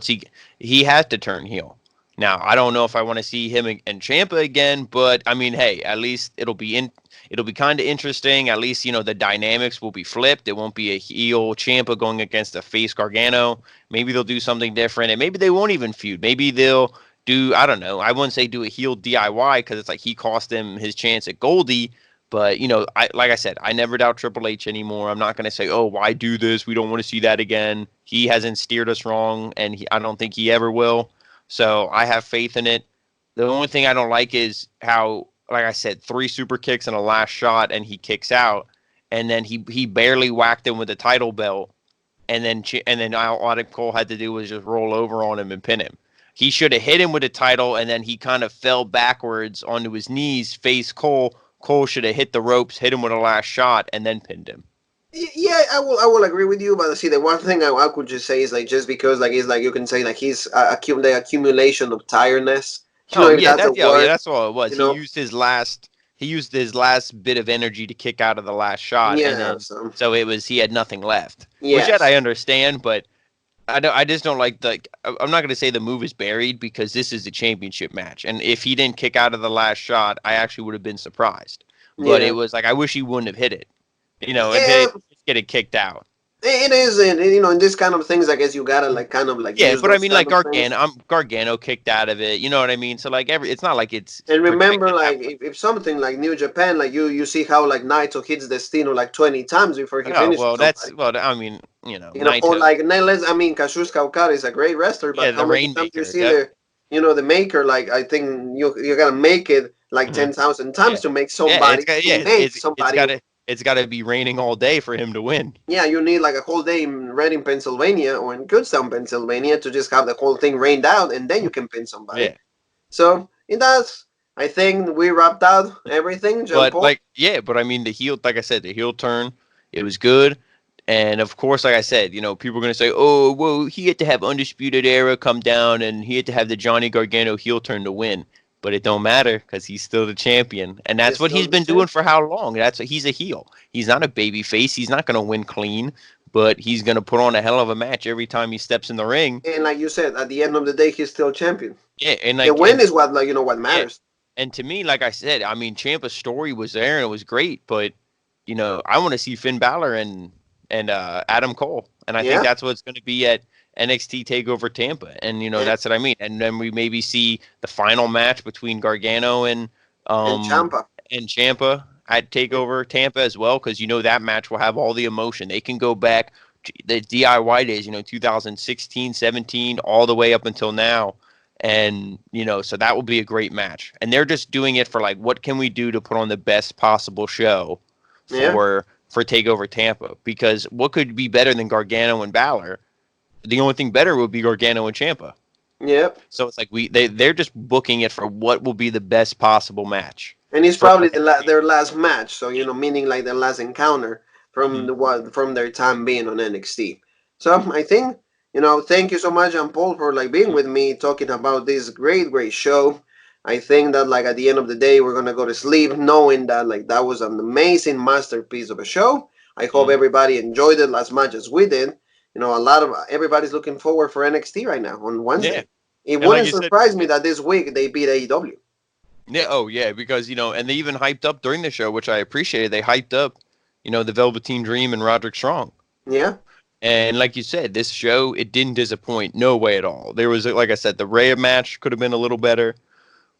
He has to turn heel. Now, I don't know if I want to see him and Ciampa again, but I mean, hey, at least it'll be kind of interesting. At least, the dynamics will be flipped. It won't be a heel Ciampa going against a face Gargano. Maybe they'll do something different and maybe they won't even feud. Maybe they'll do, I don't know. I wouldn't say do a heel DIY because it's like he cost him his chance at Goldie. But like I said, I never doubt Triple H anymore. I'm not going to say, "Oh, why do this? We don't want to see that again." He hasn't steered us wrong, and I don't think he ever will. So I have faith in it. The only thing I don't like is how, like I said, 3 super kicks and a last shot, and he kicks out, and then he barely whacked him with the title belt, and then all Adam Cole had to do was just roll over on him and pin him. He should have hit him with the title, and then he kind of fell backwards onto his knees, face Cole. Cole should have hit the ropes, hit him with a last shot, and then pinned him. yeah, I will agree with you. But see, the one thing I could just say is like just because like it's like you can say like he's the accumulation of tiredness. Oh If yeah, that's a yeah, word. that's all it was. You know. He used his last bit of energy to kick out of the last shot, and Yeah. then So so it was he had nothing left. Which yet yes. I understand, but I just don't like the. I'm not going to say the move is buried because this is a championship match, and if he didn't kick out of the last shot, I actually would have been surprised. But it Yeah, was like I wish he wouldn't have hit it. And yeah, just get it kicked out. it is, and in this kind of things, I guess you gotta like kind of like Yeah, use but I those mean, kind like of things. Gargano kicked out of it. You know what I mean? So like it's not like it's And remember, protected that like way. if something like New Japan, like you see how like Naito hits Destino like 20 times before he Oh finishes well, somebody. I mean, Or Naito. like Neles, I mean, Kazuchika Okada is a great wrestler, Yeah, but how the many times do you Rainmaker. see Yep. the maker? Like I think you gotta make it like Hmm. 10,000 Yeah, times to make yeah. somebody to make It's somebody. got to be raining all day for him to win. Yeah, you need like a whole day in Reading, Pennsylvania, or in Kutztown, Pennsylvania, to just have the whole thing rained out, and then you can pin somebody. Yeah. So in that, I think we wrapped out everything, Jean But Paul. like, yeah, but I mean, like I said, the heel turn, it was good. And of course, like I said, people are gonna say, "Oh, well, he had to have Undisputed Era come down, and he had to have the Johnny Gargano heel turn to win." But it don't matter because he's still the champion, and that's Is what still he's the been champ. doing for how long? He's a heel. He's not a baby face. He's not gonna win clean, but he's gonna put on a hell of a match every time he steps in the ring. And like you said, at the end of the day, he's still champion. Yeah, and The like, win is what like what yeah, matters. and to me, like I said, I mean, Ciampa's story was there and it was great, but I want to see Finn Balor and Adam Cole, and I think Yeah, that's what's going to be at NXT Takeover Tampa, and and, that's what I mean. And then we maybe see the final match between Gargano and um Champa. and Ciampa at Takeover Tampa as well, because that match will have all the emotion. They can go back to the DIY days, 2016, 17, all the way up until now. And so that will be a great match, and they're just doing it for like, what can we do to put on the best possible show Yeah, for Takeover Tampa, because what could be better than Gargano and Balor? The only thing better would be Gargano and Ciampa. yep. So it's like they're just booking it for what will be the best possible match And it's for probably NXT. their last match. So meaning like their last encounter from Mhm. from their time being on NXT. So I think thank you so much, Jean Paul, for like being with me talking about this great show. I think that like at the end of the day, we're gonna go to sleep knowing that like that was an amazing masterpiece of a show. I hope Mhm. everybody enjoyed it as much as we did. A lot of everybody's looking forward for NXT right now on Yeah, Wednesday. It and like wouldn't you said, surprise me yeah, that this week they beat AEW. yeah, oh yeah, because and they even hyped up during the show, which I appreciated. They hyped up, the Velveteen Dream and Roderick Strong. Yeah, And like you said, this show, it didn't disappoint, no way at all. There was, like I said, the Rhea match could have been a little better,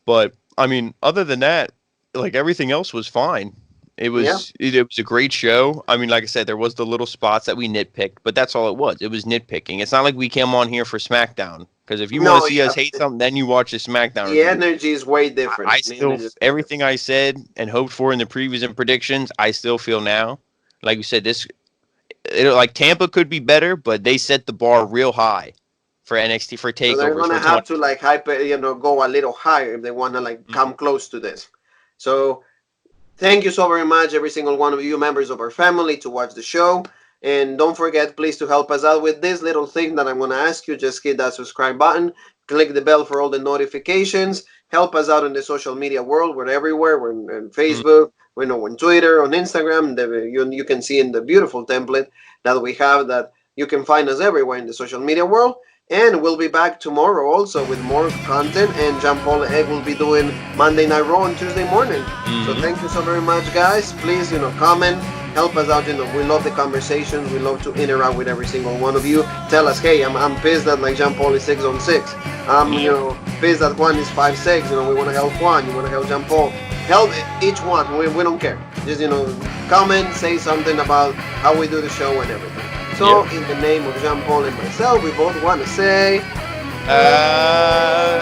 but I mean, other than that, like everything else was fine. yeah. It was a great show. I mean, like I said, there was the little spots that we nitpicked, but that's all it was. It was nitpicking. It's not like we came on here for SmackDown, because if you want to No, see us yeah. hate something, then you watch the SmackDown The review. energy is way different. I The still, energy is way different. everything I said and hoped for in the previews and predictions, I still feel now. Like you said, like Tampa could be better, but they set the bar real high for NXT for So they're takeovers gonna for have to 2020. like hyper, go a little higher if they wanna like come Mhm. close to this. So thank you so very much, every single one of you members of our family, to watch the show. And don't forget, please, to help us out with this little thing that I'm going to ask you. Just hit that subscribe button, click the bell for all the notifications. Help us out in the social media world. We're everywhere. We're on Facebook, we're on Twitter, on Instagram. You can see in the beautiful template that we have that you can find us everywhere in the social media world. And we'll be back tomorrow also with more content. And Jean Paul Egg will be doing Monday Night Raw on Tuesday morning. So Hmm. thank you so very much, guys. Please, comment, help us out. We love the conversations. We love to interact with every single one of you. Tell us, hey, I'm pissed that like Jean Paul is 6 on 6. I'm Yeah. pissed that Juan is 5'6". We want to help Juan. You want to help Jean Paul. Help each one. We don't care. Just comment, say something about how we do the show and everything. So Yep. in the name of Jean Paul and myself, we both want to say. Uh,